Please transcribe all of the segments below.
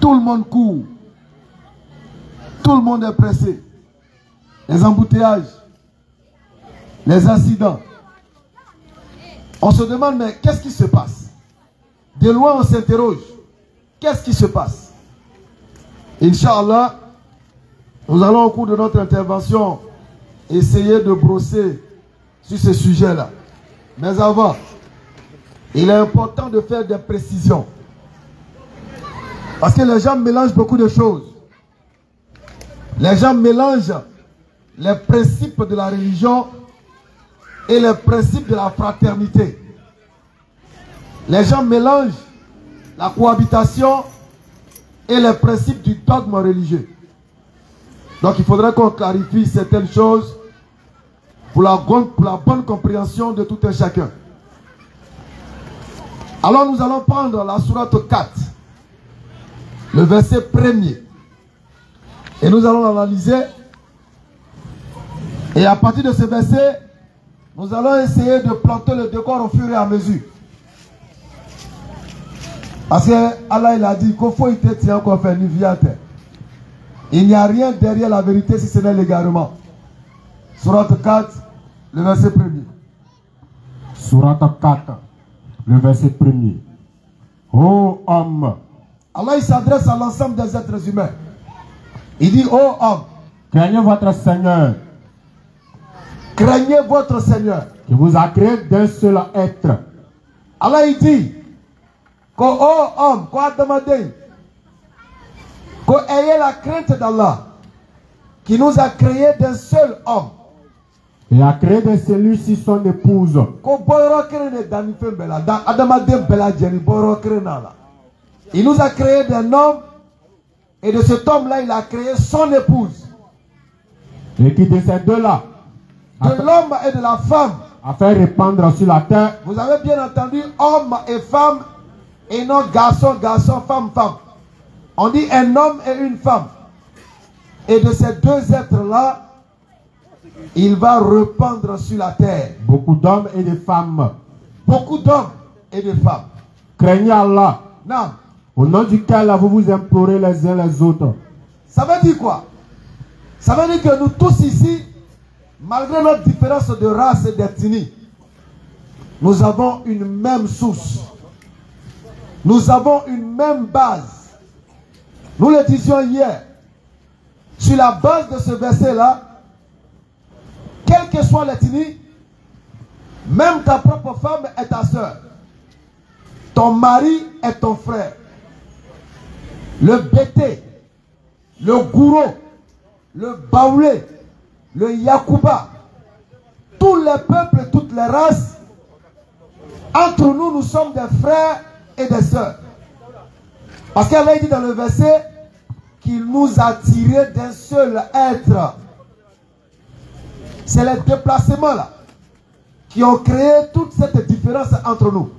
Tout le monde court. Tout le monde est pressé. Les embouteillages, les incidents. On se demande, mais qu'est-ce qui se passe? De loin, on s'interroge. Qu'est-ce qui se passe? Inch'Allah, nous allons au cours de notre intervention essayer de brosser sur ce sujet-là. Mais avant, il est important de faire des précisions. Parce que les gens mélangent beaucoup de choses. Les gens mélangent les principes de la religion et les principes de la fraternité. Les gens mélangent la cohabitation et les principes du dogme religieux. Donc il faudrait qu'on clarifie certaines choses pour la bonne compréhension de tout un chacun. Alors nous allons prendre la sourate 4, le verset 1er. Et nous allons l'analyser. Et à partir de ce verset, nous allons essayer de planter le décor au fur et à mesure. Parce que Allah il a dit qu'il faut y tient qu'on fait une. Il n'y a rien derrière la vérité si ce n'est l'égarement. Sourate 4, le verset 1er. Sourate 4, le verset 1er. Ô homme. Allah il s'adresse à l'ensemble des êtres humains. Il dit, ô homme, craignez votre Seigneur. Craignez votre Seigneur. Qui vous a créé d'un seul être. Allah il dit, que ô homme, qu'on a demandé, qu'on ait la crainte d'Allah, qui nous a créé d'un seul homme. Et a créé de celui-ci son épouse. Il nous a créé d'un homme, et de cet homme-là, il a créé son épouse. Et qui de ces deux-là, de l'homme et de la femme, a fait répandre sur la terre. Vous avez bien entendu homme et femme, et non garçon, garçon, femme, femme. On dit un homme et une femme. Et de ces deux êtres-là, il va répandre sur la terre. Beaucoup d'hommes et de femmes. Beaucoup d'hommes et de femmes. Craignez Allah. Non. Au nom duquel vous vous implorez les uns les autres. Ça veut dire quoi? Ça veut dire que nous tous ici, malgré notre différence de race et d'ethnie, nous avons une même source. Nous avons une même base. Nous le disions hier. Sur la base de ce verset-là, quelle que soit l'ethnie, même ta propre femme est ta soeur. Ton mari est ton frère. Le Bété, le Gouro, le Baoulé, le Yakuba, tous les peuples, toutes les races, entre nous, nous sommes des frères et des sœurs. Parce qu'elle a dit dans le verset qu'il nous a tirés d'un seul être. C'est les déplacements là qui ont créé toute cette différence entre nous.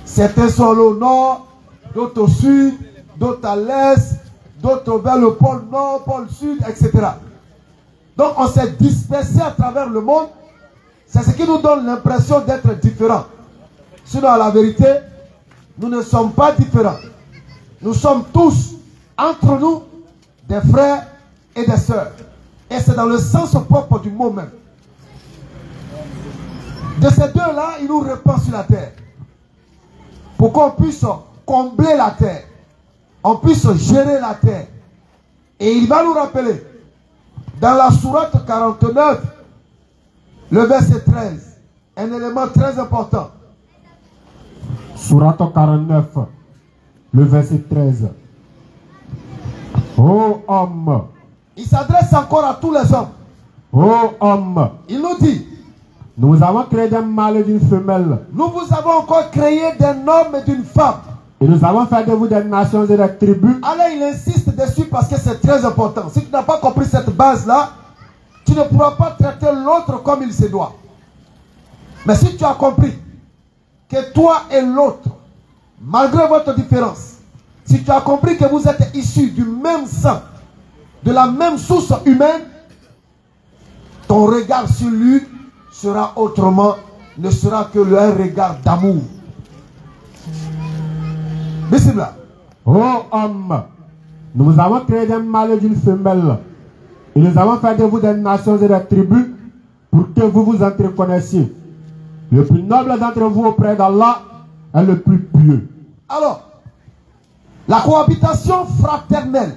Certains sont au nord, d'autres au sud, d'autres à l'est, d'autres vers le pôle nord, pôle sud, etc. Donc on s'est dispersé à travers le monde. C'est ce qui nous donne l'impression d'être différents. Sinon, à la vérité, nous ne sommes pas différents. Nous sommes tous, entre nous, des frères et des sœurs. Et c'est dans le sens propre du mot même. De ces deux-là, il nous répand sur la terre. Pour qu'on puisse combler la terre. On puisse gérer la terre. Et il va nous rappeler, dans la sourate 49, le verset 13, un élément très important. Sourate 49, le verset 13. Ô homme. Il s'adresse encore à tous les hommes. Ô homme. Il nous dit, nous avons créé d'un mâle et d'une femelle. Nous vous avons encore créé d'un homme et d'une femme. Et nous avons fait de vous des nations et des tribus. Alors il insiste dessus parce que c'est très important. Si tu n'as pas compris cette base-là, tu ne pourras pas traiter l'autre comme il se doit. Mais si tu as compris que toi et l'autre, malgré votre différence, si tu as compris que vous êtes issus du même sang, de la même source humaine, ton regard sur lui sera autrement, ne sera que un regard d'amour. Bismillah. Ô homme, nous vous avons créé d'un mâle et d'une femelle. Et nous avons fait de vous des nations et des tribus pour que vous vous entreconnaissiez. Le plus noble d'entre vous auprès d'Allah est le plus pieux. Alors, la cohabitation fraternelle,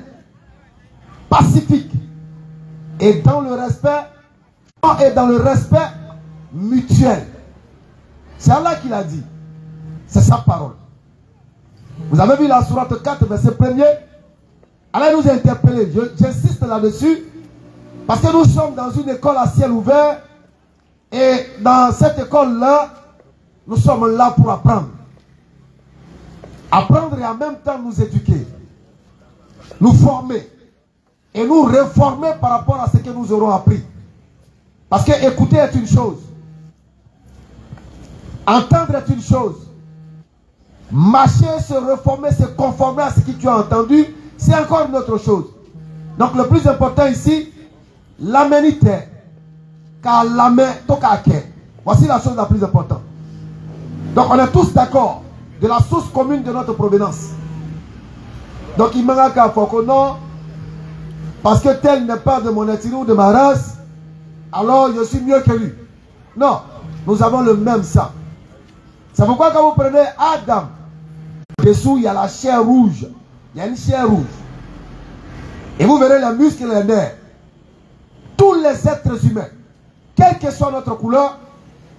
pacifique, et dans le respect mutuel. C'est Allah qui l'a dit. C'est sa parole. Vous avez vu la sourate 4, verset 1er. Allah nous a interpellés. J'insiste là-dessus. Parce que nous sommes dans une école à ciel ouvert. Et dans cette école-là, nous sommes là pour apprendre. Apprendre et en même temps nous éduquer. Nous former. Et nous réformer par rapport à ce que nous aurons appris. Parce que écouter est une chose. Entendre est une chose. Marcher, se réformer, se conformer à ce que tu as entendu, c'est encore une autre chose. Donc le plus important ici, l'aménité, car l'amène, voici la chose la plus importante. Donc on est tous d'accord de la source commune de notre provenance. Donc il manque à Foko, non, parce que tel n'est pas de mon ethnie ou de ma race, alors je suis mieux que lui. Non, nous avons le même sang. C'est pourquoi quand vous prenez Adam, dessous il y a la chair rouge. Il y a une chair rouge. Et vous verrez les muscles et les nerfs. Tous les êtres humains, quelle que soit notre couleur,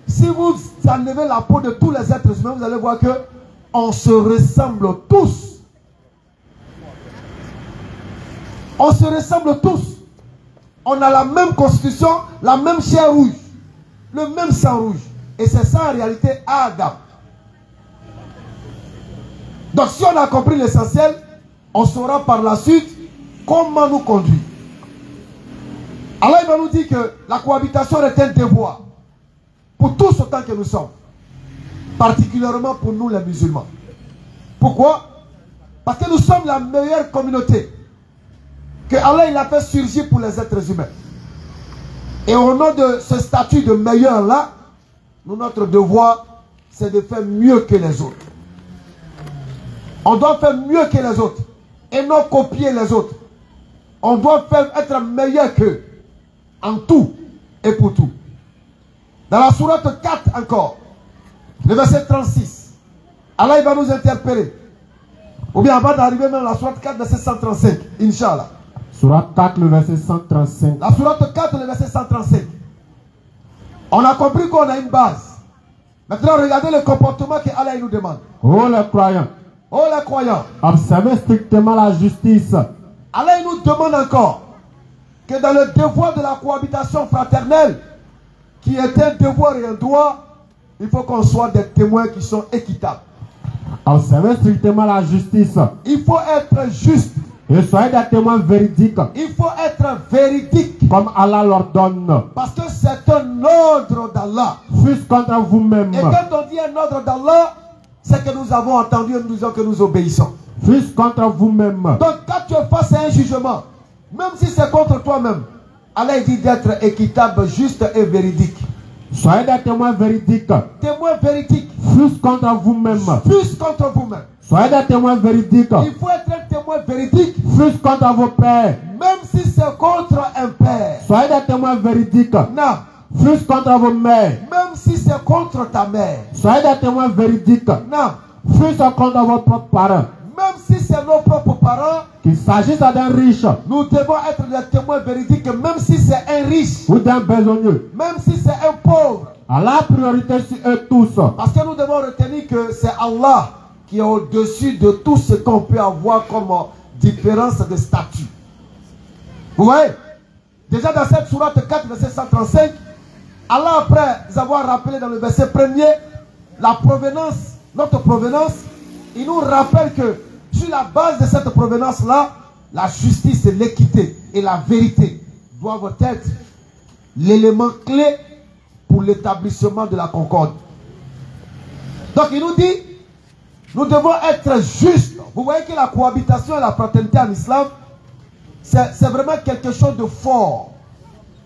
si vous enlevez la peau de tous les êtres humains, vous allez voir que on se ressemble tous. On se ressemble tous. On a la même constitution, la même chair rouge, le même sang rouge. Et c'est ça en réalité Adam. Donc si on a compris l'essentiel, on saura par la suite comment nous conduire. Alors il va nous dire que la cohabitation est un devoir pour tous autant que nous sommes. Particulièrement pour nous les musulmans. Pourquoi? Parce que nous sommes la meilleure communauté que Allah il a fait surgir pour les êtres humains. Et au nom de ce statut de meilleur là, notre devoir c'est de faire mieux que les autres. On doit faire mieux que les autres et non copier les autres. On doit être meilleur qu'eux en tout et pour tout. Dans la sourate 4 encore, le verset 36, Allah il va nous interpeller. Ou bien avant d'arriver même à la sourate 4, verset 135, Inch'Allah. Sourate 4, le verset 135. La sourate 4, le verset 135. On a compris qu'on a une base. Maintenant, regardez le comportement que Allah nous demande. Oh les croyants. Oh les croyants. Observez strictement la justice. Allah nous demande encore que dans le devoir de la cohabitation fraternelle, qui est un devoir et un droit, il faut qu'on soit des témoins qui sont équitables. Observez strictement la justice. Il faut être juste. Et soyez des témoins véridiques. Il faut être véridique. Comme Allah l'ordonne. Parce que c'est un ordre d'Allah. Fût-ce contre vous-même. Et quand on dit un ordre d'Allah, c'est que nous avons entendu et nous disons que nous obéissons. Fût-ce contre vous-même. Donc quand tu es face à un jugement, même si c'est contre toi-même, Allah dit d'être équitable, juste et véridique. Soyez des témoins véridiques. Témoins véridiques. Fût-ce contre vous-même. Fût-ce contre vous-même. Soyez des témoins véridiques. Il faut être un témoin véridique. Fût-ce contre vos pères. Même si c'est contre un père. Soyez des témoins véridiques. Non. Fût-ce contre vos mères. Même si c'est contre ta mère. Soyez des témoins véridiques. Non. Fût-ce contre vos propres parents. Même si c'est nos propres parents. Qu'il s'agisse d'un riche. Nous devons être des témoins véridiques, même si c'est un riche. Ou d'un besogneux. Même si c'est un pauvre. Allah a priorité sur eux tous. Parce que nous devons retenir que c'est Allah qui est au-dessus de tout ce qu'on peut avoir comme différence de statut. Vous voyez? Déjà dans cette sourate 4, verset 135, Allah, après avoir rappelé dans le verset premier la provenance, notre provenance, il nous rappelle que sur la base de cette provenance-là, la justice et l'équité et la vérité doivent être l'élément clé pour l'établissement de la concorde. Donc il nous dit, nous devons être justes. Vous voyez que la cohabitation et la fraternité en islam, c'est vraiment quelque chose de fort.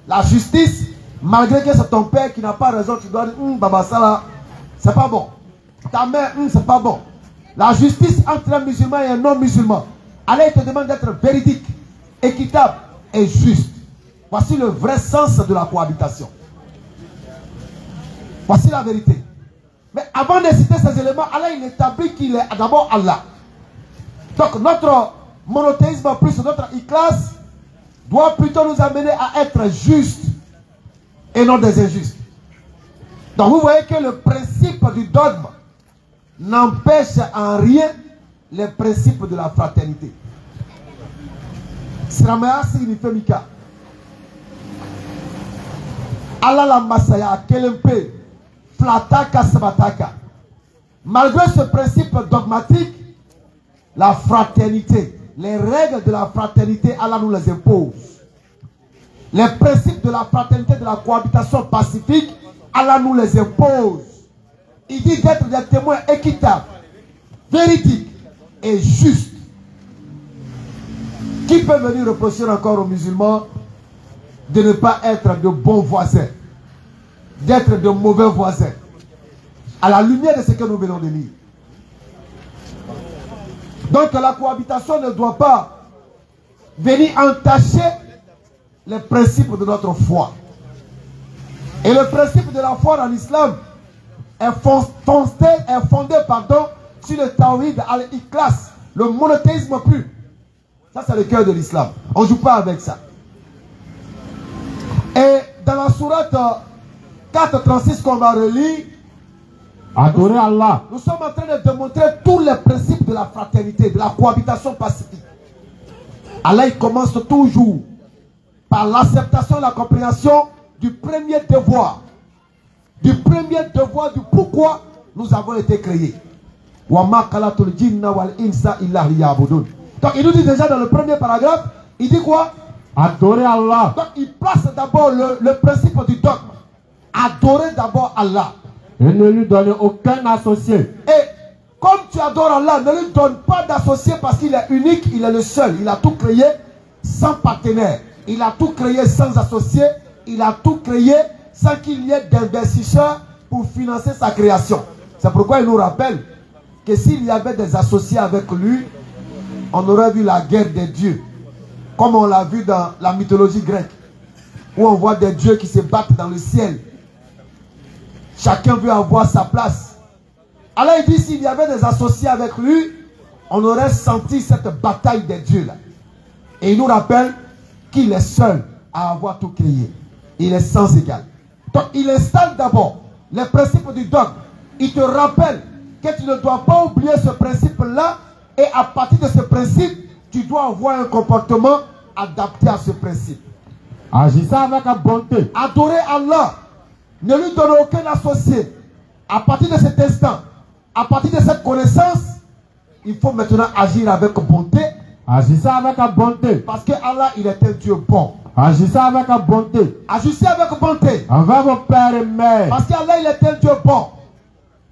La justice, malgré que c'est ton père qui n'a pas raison, tu dois dire, Baba Salah, c'est pas bon. Ta mère, c'est pas bon. la justice entre un musulman et un non-musulman. Allah te demande d'être véridique, équitable et juste. Voici le vrai sens de la cohabitation. Voici la vérité. Mais avant de citer ces éléments, Allah il établit qu'il est d'abord Allah. Donc notre monothéisme plus notre ikhlas doit plutôt nous amener à être justes et non des injustes. Donc vous voyez que le principe du dogme n'empêche en rien les principes de la fraternité. Sramaya signifie Mika. Allah la Masaya, Kelempe, Flataka, Sabataka. Malgré ce principe dogmatique, la fraternité, les règles de la fraternité, Allah nous les impose. Les principes de la fraternité, de la cohabitation pacifique, Allah nous les impose. Il dit d'être des témoins équitables, véridiques et justes. Qui peut venir reprocher encore aux musulmans de ne pas être de bons voisins, d'être de mauvais voisins, à la lumière de ce que nous venons de lire? Donc la cohabitation ne doit pas venir entacher les principes de notre foi. Et le principe de la foi en islam est fondé sur le tawhid al-ikhlas, le monothéisme pur. Ça c'est le cœur de l'islam. On ne joue pas avec ça. Et dans la sourate 4.36 qu'on va relire, Adorer Allah. nous sommes en train de démontrer tous les principes de la fraternité, de la cohabitation pacifique. Allah il commence toujours par l'acceptation et la compréhension du premier devoir. Du pourquoi nous avons été créés. Donc il nous dit déjà dans le premier paragraphe, il dit quoi? Adorer Allah. Donc il place d'abord le principe du dogme. Adorer d'abord Allah. Et ne lui donner aucun associé. Et comme tu adores Allah, ne lui donne pas d'associé parce qu'il est unique, il est le seul. Il a tout créé sans partenaire. Il a tout créé sans associé. Il a tout créé sans qu'il y ait d'investisseurs pour financer sa création. C'est pourquoi il nous rappelle que s'il y avait des associés avec lui, on aurait vu la guerre des dieux. Comme on l'a vu dans la mythologie grecque, où on voit des dieux qui se battent dans le ciel. Chacun veut avoir sa place. Alors il dit, s'il y avait des associés avec lui, on aurait senti cette bataille des dieux là. Et il nous rappelle qu'il est seul à avoir tout créé. Il est sans égal. Donc il installe d'abord les principes du dogme. Il te rappelle que tu ne dois pas oublier ce principe-là. Et à partir de ce principe, tu dois avoir un comportement adapté à ce principe. Agissez avec la bonté. Adorer Allah. Ne lui donne aucun associé. À partir de cet instant, à partir de cette connaissance, il faut maintenant agir avec bonté. Agissez avec la bonté. Parce que Allah, il est un Dieu bon. Agissez avec la bonté. Agissez avec bonté. Envers vos pères et mères. Parce qu'Allah, il est un Dieu bon.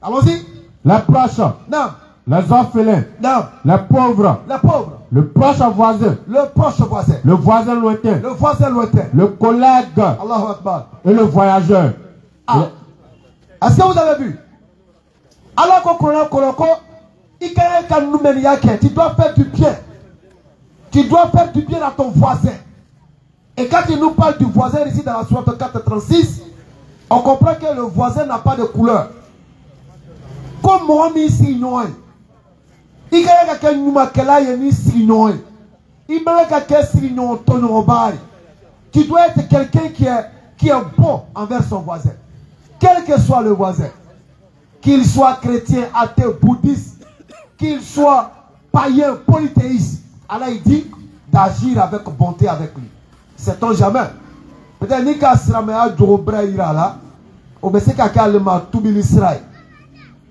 Allons-y. Les proches. Non. Les orphelins. Non. Les pauvres. Les pauvres. Le proche voisin. Le proche voisin. Le voisin lointain. Le voisin lointain. Le collègue. Allahu Akbar. Et le voyageur. Ah. Est-ce que vous avez vu? Alors tu dois faire du bien. Tu dois faire du bien à ton voisin. Et quand il nous parle du voisin ici dans la sourate 4.36, on comprend que le voisin n'a pas de couleur. Comme moi, ici, il y a quelqu'un tu dois être quelqu'un qui est bon envers son voisin. Quel que soit le voisin. Qu'il soit chrétien, athée, bouddhiste, qu'il soit païen, polythéiste. Allah il dit d'agir avec bonté avec lui. Sait-on jamais? Peut-être que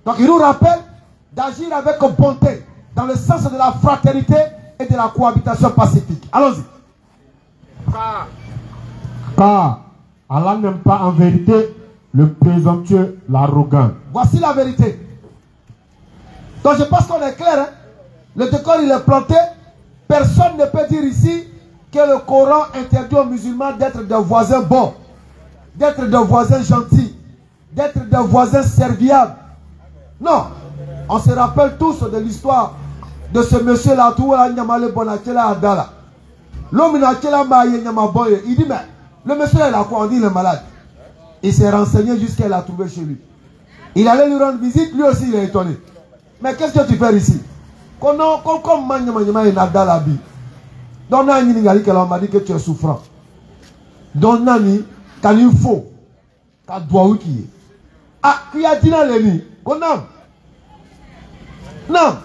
donc il nous rappelle d'agir avec bonté dans le sens de la fraternité et de la cohabitation pacifique. Allons-y. Car Allah n'aime pas en vérité le présomptueux, l'arrogant. Voici la vérité. Donc je pense qu'on est clair. Hein? Le décor il est planté. Personne ne peut dire ici que le Coran interdit aux musulmans d'être des voisins bons, d'être des voisins gentils, d'être des voisins serviables. Non. On se rappelle tous de l'histoire de ce monsieur-là, l'homme il dit, mais le monsieur il a quoi? On dit il est malade. Il s'est renseigné jusqu'à l'a trouvé chez lui. Il allait lui rendre visite, lui aussi il est étonné. Mais qu'est-ce que tu fais ici? Comme il a dans la vie. Donc, on m'a dit que tu es souffrant. Donc, Nani, quand il faut, quand doit qui est. Ah, qui a dit dans les nuits? Non,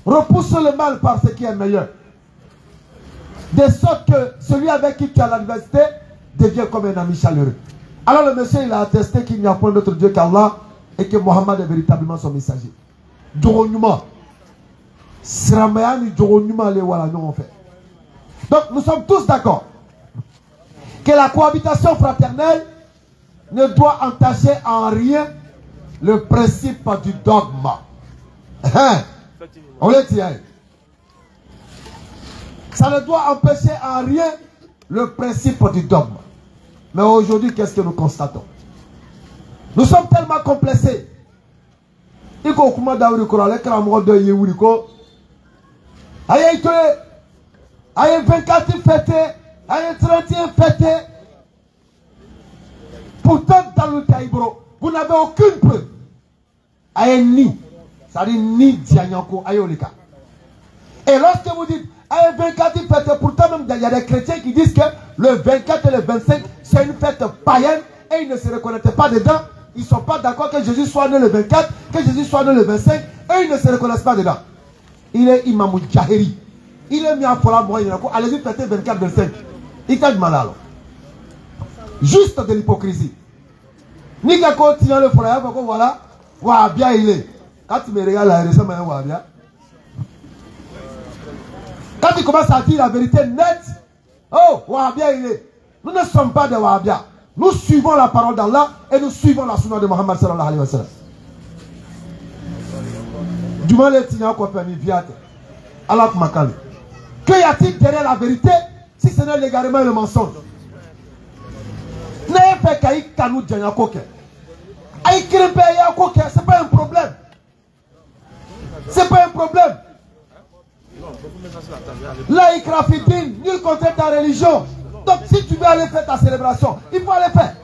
repousse le mal par ce qui est meilleur. De sorte que celui avec qui tu as l'adversité devient comme un ami chaleureux. Alors le monsieur il a attesté qu'il n'y a point d'autre Dieu qu'Allah et que Mohammed est véritablement son messager. Donc nous sommes tous d'accord que la cohabitation fraternelle ne doit entacher en rien le principe du dogme. On le tient. Ça ne doit empêcher en rien le principe du dogme. Mais aujourd'hui, qu'est-ce que nous constatons? Nous sommes tellement complexés. Il faut que nous aïe 24 fêtés, aïe 31 fêtés. Pourtant, dans le Taïbro, vous n'avez aucune preuve. Aïe ni, ça dit ni Dianyanko, aïe olika. Et lorsque vous dites, aïe 24 fêtés, pourtant même il y a des chrétiens qui disent que le 24 et le 25, c'est une fête païenne et ils ne se reconnaissent pas dedans. Ils ne sont pas d'accord que Jésus soit né le 24, que Jésus soit né le 25, et ils ne se reconnaissent pas dedans. Il est Imam Jaheri. Il est mis en folie moyenne. Allez-y, fêtez 24, 25. Il t'a demandé alors. Juste de l'hypocrisie. Ni qu'à continuer le folie, voilà, Wahhabia il est. Quand tu me regardes là, il ressemble à un Wahhabia. Quand tu commences à dire la vérité nette, oh, Wahhabia il est. Nous ne sommes pas des Wahhabia. Nous suivons la parole d'Allah et nous suivons la sunna de Muhammad sallallahu alayhi wa sallam. Du mal est il quoi permis viate. Allah Makali. Que y a-t-il derrière la vérité si ce n'est l'égarement et le mensonge? N'ayez pas qu'à kanou djanya koke. Aïe krempe ya koke, c'est pas un problème. C'est pas un problème. La ikrafidine, nul contre ta religion. Donc si tu veux aller faire ta célébration, il faut aller faire.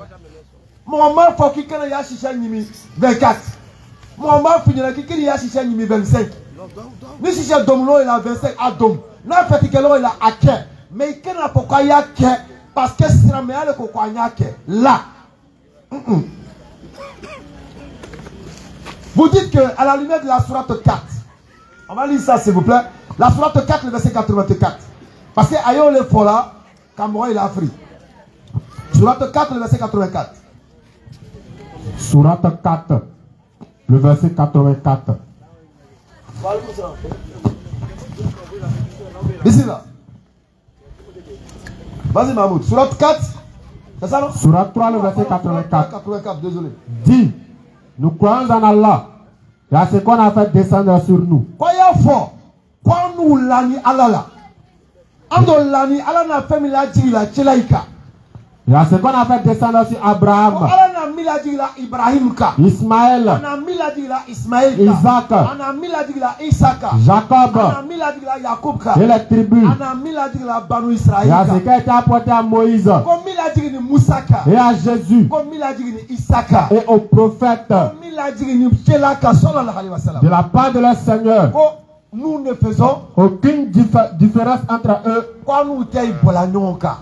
Mohamed faut qu'il y ait un chicha 24. Mohamed finira qu'il y ait un chicha 25. Ni chicha domlo il a 25 à dom. N'a fait que l'on il a acquis. Mais il n'y a pas pourquoi il y a acquis. Parce que c'est la meilleure que quoi il y a acquis. Là. Vous dites que à la lumière de la sourate 4. On va lire ça s'il vous plaît. La sourate 4, le verset 84. Parce que ailleurs le fola. Cameroun il a Afrique. Sourate 4, le verset 84. Sourate 4, le verset 84. Ici là. Vas-y Mahmoud. Sourate 4. C'est ça non? Sourate 3, le verset 84. 84, désolé. Dit, nous croyons en Allah. Et à ce qu'on a fait descendre sur nous. Croyons fort. Quand nous l'ani Allah. Ando lani ala na femi la jigila chilaika. Et à ce qu'on a fait descendre sur Abraham. Ala na mila jigila Ibrahim ka. Ismaël. Ana mila jigila Ismaël ka. Isaac. Ana mila jigila Isaka. Jacob. Ana mila jigila Jacob ka. Et les tribus. Ana mila jigila Banu Israël. Et à ce qui a été apporté à Moïse. Comme mila jigini Moussa ka. Et à Jésus. Comme mila jigini Isaka. Et aux prophètes. Comme mila jigini Chelaka sallallahu alayhi wa sallam. De la part de leur Seigneur. Nous ne faisons aucune différence entre eux.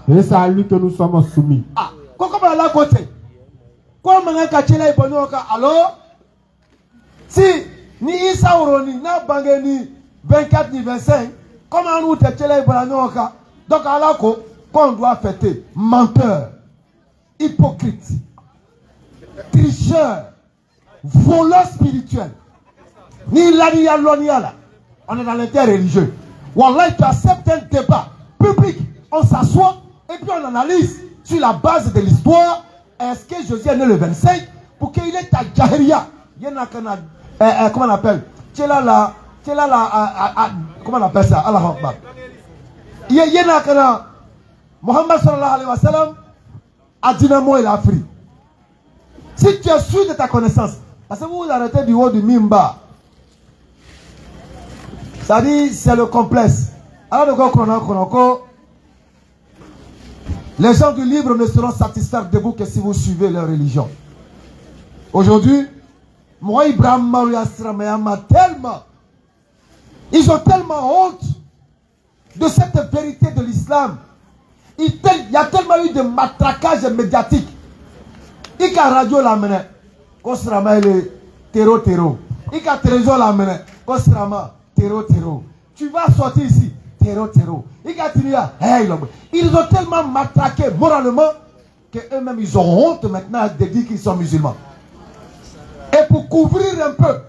Et c'est à lui que nous sommes soumis. Ah, comment la côté? Alors, si ni Isa Oroni, na Bangeni 24 ni 25, comment nous te donc alors qu'on doit fêter menteur, hypocrite, tricheur, voleur spirituel, ni l'ania l'onia. On est dans l'interreligieux. Wallah, tu acceptes un débat public. On s'assoit et puis on analyse sur la base de l'histoire. Est-ce que Jésus est né le 25 pour qu'il ait ta Jahiria? Il y en a comment on appelle? Comment on appelle ça? Allah Akbar. Il y en a Mohammed sallallahu alayhi wa sallam a dynamo et l'Afrique. Si tu es sûr de ta connaissance, parce que vous vous arrêtez du haut du Mimba. Ça dit, c'est le complexe. Alors, les gens du livre ne seront satisfaits de vous que si vous suivez leur religion. Aujourd'hui, moi, Ibrahim tellement, ils ont tellement honte de cette vérité de l'islam. Il y a tellement eu de matraquage médiatique. Il y a radio la mène, qu'on se ramène le terreau. Il y a télévision la mène, qu'on se ramène terreau. Tu vas sortir ici, terreau. Il y a ils ont tellement matraqué moralement qu'eux-mêmes ils ont honte maintenant de dire qu'ils sont musulmans. Et pour couvrir un peu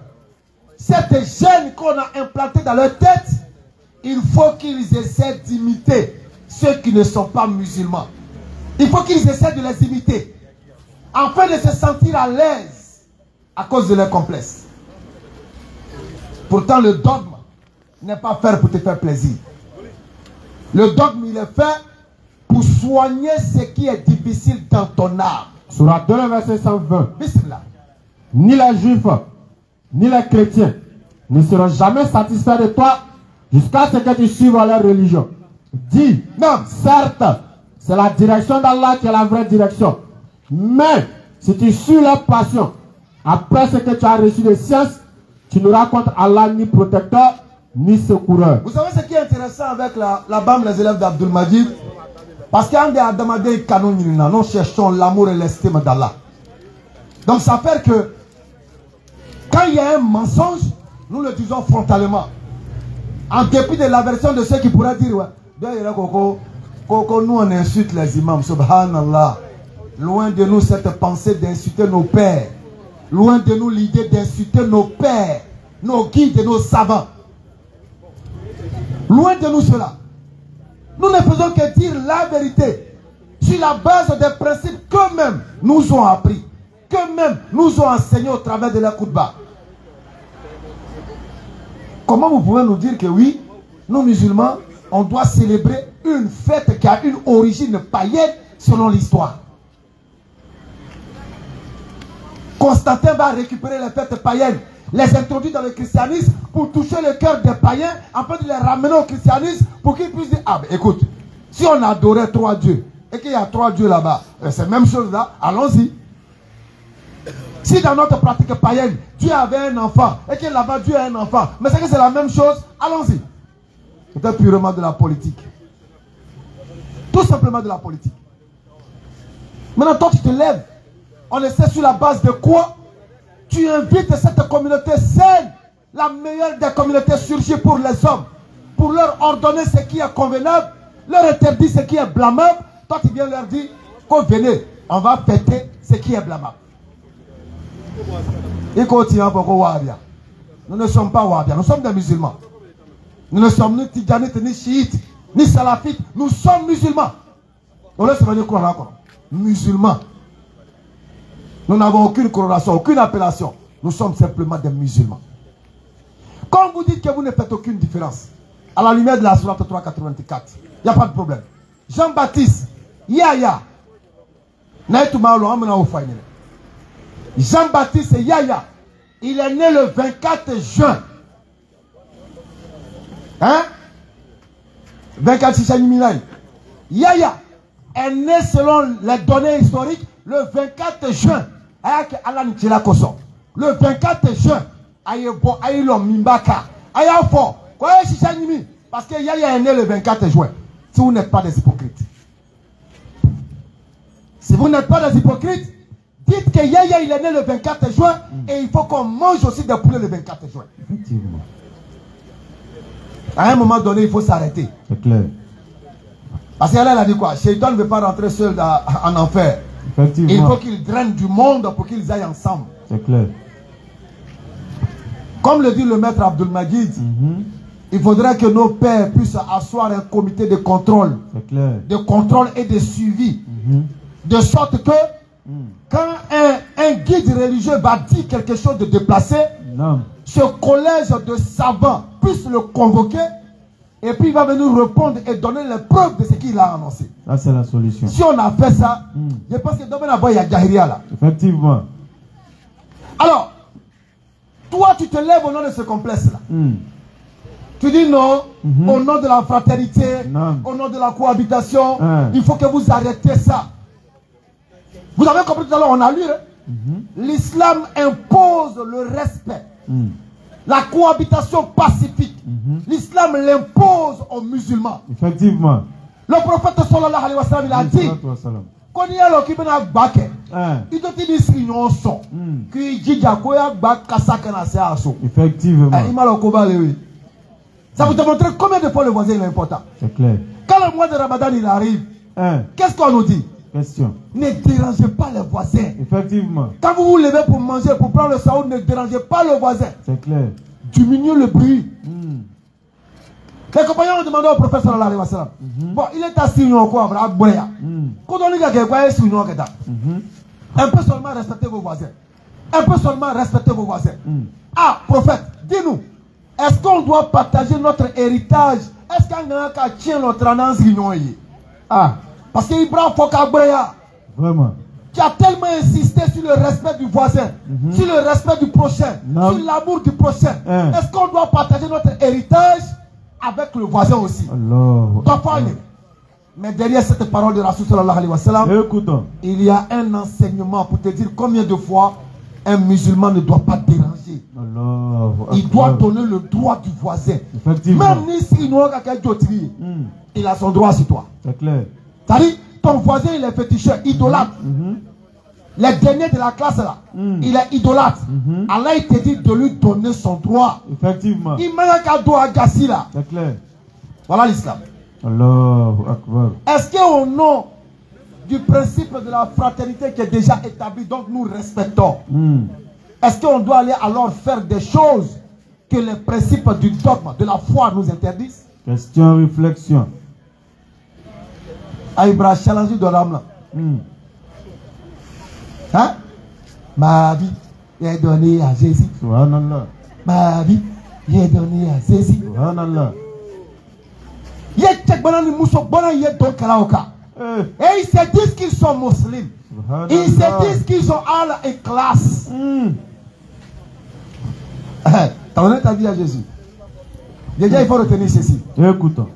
cette gêne qu'on a implantée dans leur tête, il faut qu'ils essaient d'imiter ceux qui ne sont pas musulmans. Il faut qu'ils essaient de les imiter, afin de se sentir à l'aise à cause de leur complexe. Pourtant, le dogme n'est pas fait pour te faire plaisir. Le dogme, il est fait pour soigner ce qui est difficile dans ton âme. Surat 2, verset 120. Bismillah. Ni les juifs, ni les chrétiens ne seront jamais satisfaits de toi jusqu'à ce que tu suives leur religion. Dis, non, certes, c'est la direction d'Allah qui est la vraie direction. Mais, si tu suis leur passion, après ce que tu as reçu de science, tu n'auras contre Allah ni protecteur, ni secoureur. Vous savez ce qui est intéressant avec la BAM, les élèves d'Abdul Majid? Parce qu'en des Adamadé Kanon, nous cherchons l'amour et l'estime d'Allah. Donc ça fait que, quand il y a un mensonge, nous le disons frontalement. En dépit de l'aversion de ceux qui pourraient dire, ouais, nous on insulte les imams, subhanallah. Loin de nous cette pensée d'insulter nos pères. Loin de nous l'idée d'insulter nos pères, nos guides et nos savants. Loin de nous cela. Nous ne faisons que dire la vérité sur la base des principes qu'eux-mêmes nous ont appris, qu'eux-mêmes nous ont enseignés au travers de la khutba. Comment vous pouvez nous dire que oui, nous musulmans, on doit célébrer une fête qui a une origine païenne selon l'histoire? Constantin va récupérer les fêtes païennes, les introduire dans le christianisme pour toucher le cœur des païens, afin de les ramener au christianisme pour qu'ils puissent dire, ah ben écoute, si on adorait 3 dieux et qu'il y a 3 dieux là-bas, c'est la même chose là, allons-y. Si dans notre pratique païenne, Dieu avait un enfant et que là-bas Dieu a un enfant, mais c'est que c'est la même chose, allons-y. C'était purement de la politique. Tout simplement de la politique. Maintenant, toi tu te lèves. On essaie sur la base de quoi? Tu invites cette communauté saine, la meilleure des communautés surgit pour les hommes, pour leur ordonner ce qui est convenable, leur interdire ce qui est blâmable. Toi tu viens leur dire qu'on venez, on va fêter ce qui est blâmable. Nous ne sommes pas Wahhabia, nous sommes des musulmans. Nous ne sommes ni Tidjanites, ni chiites, ni salafites, nous sommes musulmans. On laisse venir quoi là? Musulmans. Nous n'avons aucune coloration, aucune appellation. Nous sommes simplement des musulmans. Quand vous dites que vous ne faites aucune différence, à la lumière de la Sourate 384, il n'y a pas de problème. Jean-Baptiste, Yaya, Jean-Baptiste Yaya, il est né le 24 juin. Hein? 24 juin. Yaya est né selon les données historiques le 24 juin. Le 24 juin, parce que Yaya est né le 24 juin. Si vous n'êtes pas des hypocrites. Si vous n'êtes pas des hypocrites, dites que Yaya il est né le 24 juin et il faut qu'on mange aussi des poulets le 24 juin. Effectivement. À un moment donné, il faut s'arrêter. C'est clair. Parce qu'elle a dit quoi? Shaitan ne veut pas rentrer seul en enfer. Effectivement. Il faut qu'ils drainent du monde pour qu'ils aillent ensemble. C'est clair. Comme le dit le maître Abdul Majid, il faudrait que nos pères puissent asseoir un comité de contrôle. C'est clair. De contrôle et de suivi. De sorte que quand un guide religieux va dire quelque chose de déplacé, ce collège de savants puisse le convoquer et puis il va venir répondre et donner les preuves de ce qu'il a annoncé. Ça, c'est la solution. Si on a fait ça, je pense que demain, il y a Jahiria là. Effectivement. Alors, toi, tu te lèves au nom de ce complexe là. Tu dis non, au nom de la fraternité, au nom de la cohabitation, il faut que vous arrêtez ça. Vous avez compris tout à l'heure, on a lu. L'islam impose le respect, la cohabitation pacifique. L'islam l'impose aux musulmans. Effectivement. Le prophète sallallahu alayhi wa sallam, il a dit qu'on y a l'occupé dans le bac. Il doit dire ce qu'ils ont son. Qu'il dit qu'il y a un bac à sa. Effectivement. Il m'a le combat. Ça vous démontre combien de fois le voisin est important. C'est clair. Quand le mois de Ramadan il arrive, qu'est-ce qu'on nous dit? Question. Ne dérangez pas les voisins. Effectivement. Quand vous vous levez pour manger, pour prendre le saoud, ne dérangez pas le voisin. C'est clair. Diminuez le bruit. Les compagnons ont demandé au prophète sallallahu alayhi wa sallam. Bon, il est assis au quoi? Quand on dit qu'il un peu seulement respectez vos voisins. Un peu seulement respectez vos voisins. Ah, prophète, dis-nous. Est-ce qu'on doit partager notre héritage? Est-ce qu'on a tient notre annonce? Ah, parce qu'Ibrahim Fokabreya, vraiment, qui a tellement insisté sur le respect du voisin, sur le respect du prochain, sur l'amour du prochain. Est-ce qu'on doit partager notre héritage avec le voisin aussi? Mais derrière cette parole de Rasul sallallahu alayhi wa sallam, il y a un enseignement pour te dire combien de fois un musulman ne doit pas déranger. Il doit donner le droit du voisin. Même si il a son droit sur toi. C'est clair. C'est-à-dire, ton voisin il est féticheur, idolâtre. Les derniers de la classe là, il est idolâtre. Allah il te dit de lui donner son droit. Effectivement. Il m'a un cadeau à Gassi là. C'est clair. Voilà l'islam. Allahu Akbar. Est-ce qu'au nom du principe de la fraternité qui est déjà établi, donc nous respectons, est-ce qu'on doit aller alors faire des choses que les principes du dogme, de la foi nous interdisent? Question, réflexion. Aïbra challenge de l'âme là. Hein? Ma vie est donnée à Jésus. Subhanallah. Ma vie est donnée à Jésus. Subhanallah. Et ils se disent qu'ils sont musulmans. Ils se disent qu'ils ont Allah et classe. T'as donné ta vie à Jésus. Déjà, il faut retenir ceci. Écoutons.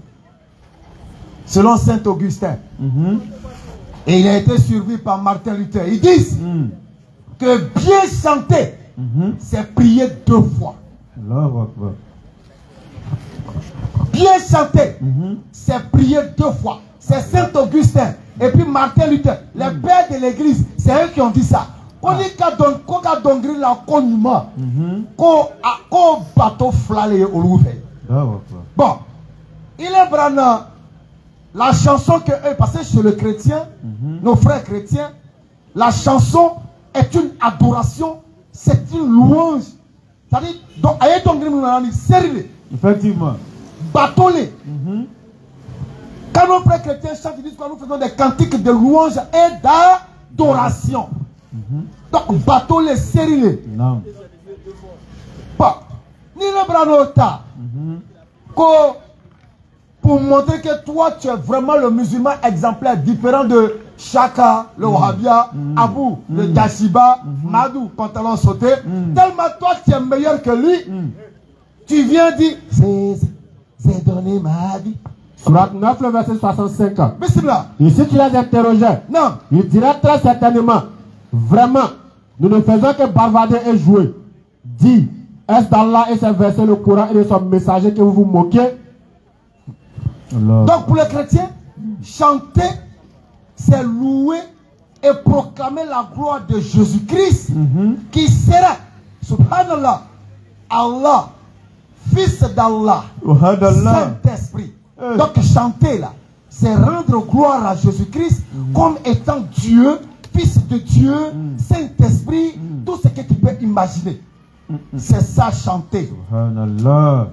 Selon Saint Augustin, et il a été suivi par Martin Luther, ils disent que bien chanter, c'est prier 2 fois. Bien chanter, c'est prier 2 fois. C'est Saint Augustin et puis Martin Luther, les pères de l'église, c'est eux qui ont dit ça. Quand il y a la conuma, quand bateau flalé au Louvre. Bon, il est vraiment la chanson que eux, parce que chez le chrétien, nos frères chrétiens, la chanson est une adoration, c'est une louange. C'est-à-dire, donc, effectivement. Batolé. Quand nos frères chrétiens chantent, ils disent que nous faisons des cantiques de louange et d'adoration. Donc, batolé, sérilé. Non. Bon, ni le branota. Pour montrer que toi, tu es vraiment le musulman exemplaire, différent de Chaka, le Wahhabia, Abou, le Dashiba, Madou, pantalon sauté. Tellement toi, tu es meilleur que lui. Tu viens dire, c'est donné ma vie. Surat 9, le verset 65. Bismillah. Ici, tu l'as interrogé. Non. Il dira très certainement, vraiment, nous ne faisons que bavarder et jouer. Dis, est-ce d'Allah et ses versets, le Coran et de son messager que vous vous moquez? Allah. Donc pour les chrétiens, chanter, c'est louer et proclamer la gloire de Jésus-Christ qui sera, subhanallah, Allah, fils d'Allah, Saint-Esprit. Donc chanter là, c'est rendre gloire à Jésus-Christ comme étant Dieu, fils de Dieu, Saint-Esprit, tout ce que tu peux imaginer. C'est ça chanter. Subhanallah.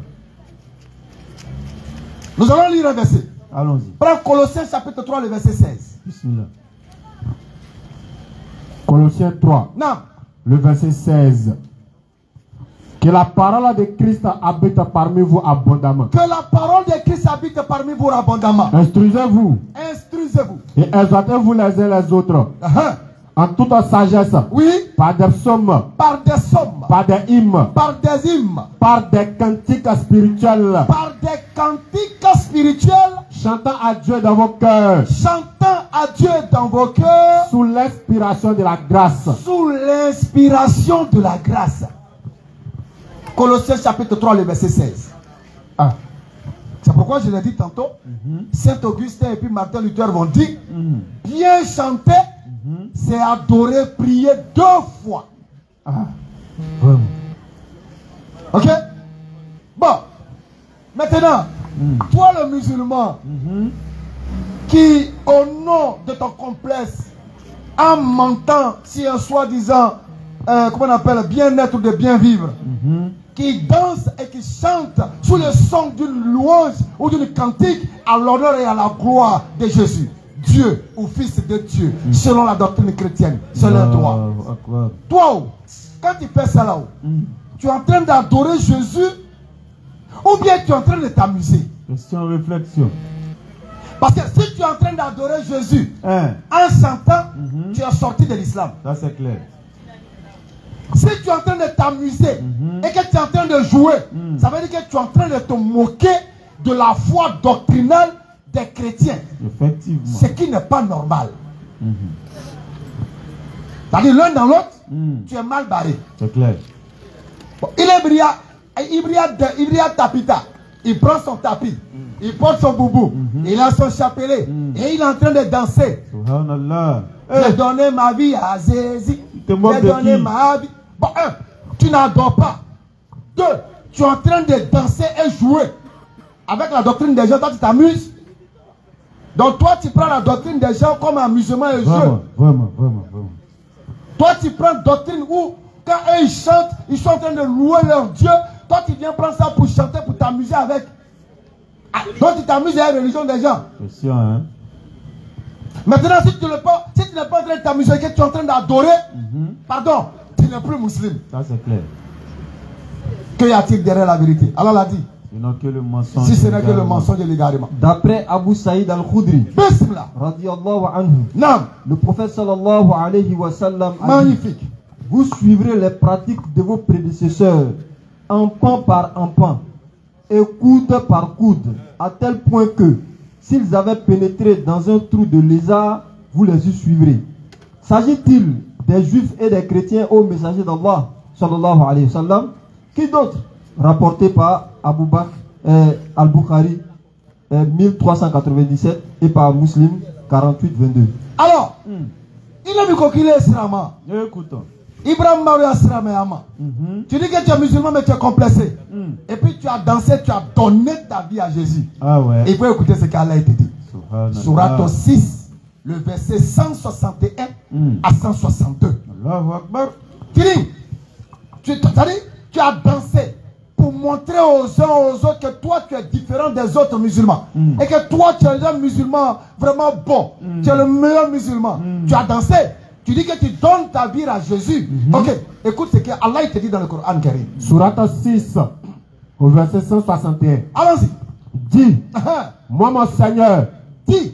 Nous allons lire un verset. Allons-y. Prends Colossiens chapitre 3, le verset 16. Bismillah. Colossiens 3. Non. Le verset 16. Que la parole de Christ habite parmi vous abondamment. Que la parole de Christ habite parmi vous abondamment. Instruisez-vous. Instruisez-vous. Et exhortez-vous les uns les autres. en toute sagesse, Oui. par des psaumes, Par des sommes. par des hymnes, Par des hymnes. par des cantiques spirituels, Par des cantiques spirituels. chantant à Dieu dans vos cœurs, Chantant à Dieu dans vos cœurs. sous l'inspiration de la grâce. Sous l'inspiration de la grâce. Colossiens chapitre 3, le verset 16. Ah. C'est pourquoi je l'ai dit tantôt. Saint Augustin et puis Martin Luther vont dire, bien chanter, c'est adorer, prier 2 fois. Ah. Vraiment. Ok? Bon. Maintenant, toi le musulman, qui au nom de ton complexe, en mentant si un soi-disant, comment on appelle, bien-être ou de bien vivre, qui danse et qui chante sous le son d'une louange ou d'une cantique à l'honneur et à la gloire de Jésus, Dieu ou Fils de Dieu, selon la doctrine chrétienne, selon toi. Toi, quand tu fais ça là, tu es en train d'adorer Jésus ou bien tu es en train de t'amuser? Question réflexion. Parce que si tu es en train d'adorer Jésus en chantant, tu es sorti de l'islam. Ça c'est clair. Si tu es en train de t'amuser et que tu es en train de jouer, ça veut dire que tu es en train de te moquer de la foi doctrinale des chrétiens. Effectivement. Ce qui n'est pas normal. C'est-à-dire l'un dans l'autre, tu es mal barré. C'est clair. Bon, il tapita. Il prend son tapis. Il porte son boubou. Il a son chapelet. Et il est en train de danser. Subhanallah. J'ai donné ma vie à Zézi. te moques J'ai de donné qui? ma vie. Bon, 1, tu n'adores pas. 2, tu es en train de danser et jouer. Avec la doctrine des gens, toi tu t'amuses. Donc toi tu prends la doctrine des gens comme amusement et jeu. Vraiment. Toi tu prends la doctrine où quand eux ils chantent, ils sont en train de louer leur Dieu. Toi tu viens prendre ça pour chanter, pour t'amuser avec. Ah, donc tu t'amuses avec la religion des gens. C'est sûr, hein? Maintenant, si tu n'es pas en train de t'amuser, que tu es en train d'adorer, pardon, tu n'es plus musulman. Ça c'est clair. Que y a-t-il derrière la vérité? Allah l'a dit. Sinon que le mensonge. Si ce n'est que le mensonge et l'égarement. D'après Abu Saïd al-Khudri, Bismillah. radiyallahu anhu, Non. le prophète sallallahu alayhi wa sallam a dit, Magnifique. vous suivrez les pratiques de vos prédécesseurs, empan par empan, et coude par coude, à tel point que, s'ils avaient pénétré dans un trou de lézard, vous les y suivrez. S'agit-il des juifs et des chrétiens au messager d'Allah, sallallahu alayhi wa sallam? Qui d'autre? Rapporté par Abu Bakr al-Bukhari 1397 et par Muslim 48-22. Alors, il a vu qu'il est Srama. Écoutons. Ibrahim Maria Srama. Tu dis que tu es musulman, mais tu es complexé. Et puis tu as dansé, tu as donné ta vie à Jésus. Ah ouais. Et il faut écouter ce qu'Allah te dit. Subhanallah. Surat 6, le verset 161 à 162. Allahu Akbar. Tu dis, tu as dansé pour montrer aux uns aux autres que toi tu es différent des autres musulmans. Et que toi tu es un musulman vraiment bon. Tu es le meilleur musulman. Tu as dansé. Tu dis que tu donnes ta vie à Jésus. Ok, écoute ce que Allah te dit dans le Coran Karim. Surat 6, au verset 161. Allons-y. Dis, moi mon Seigneur. Dis,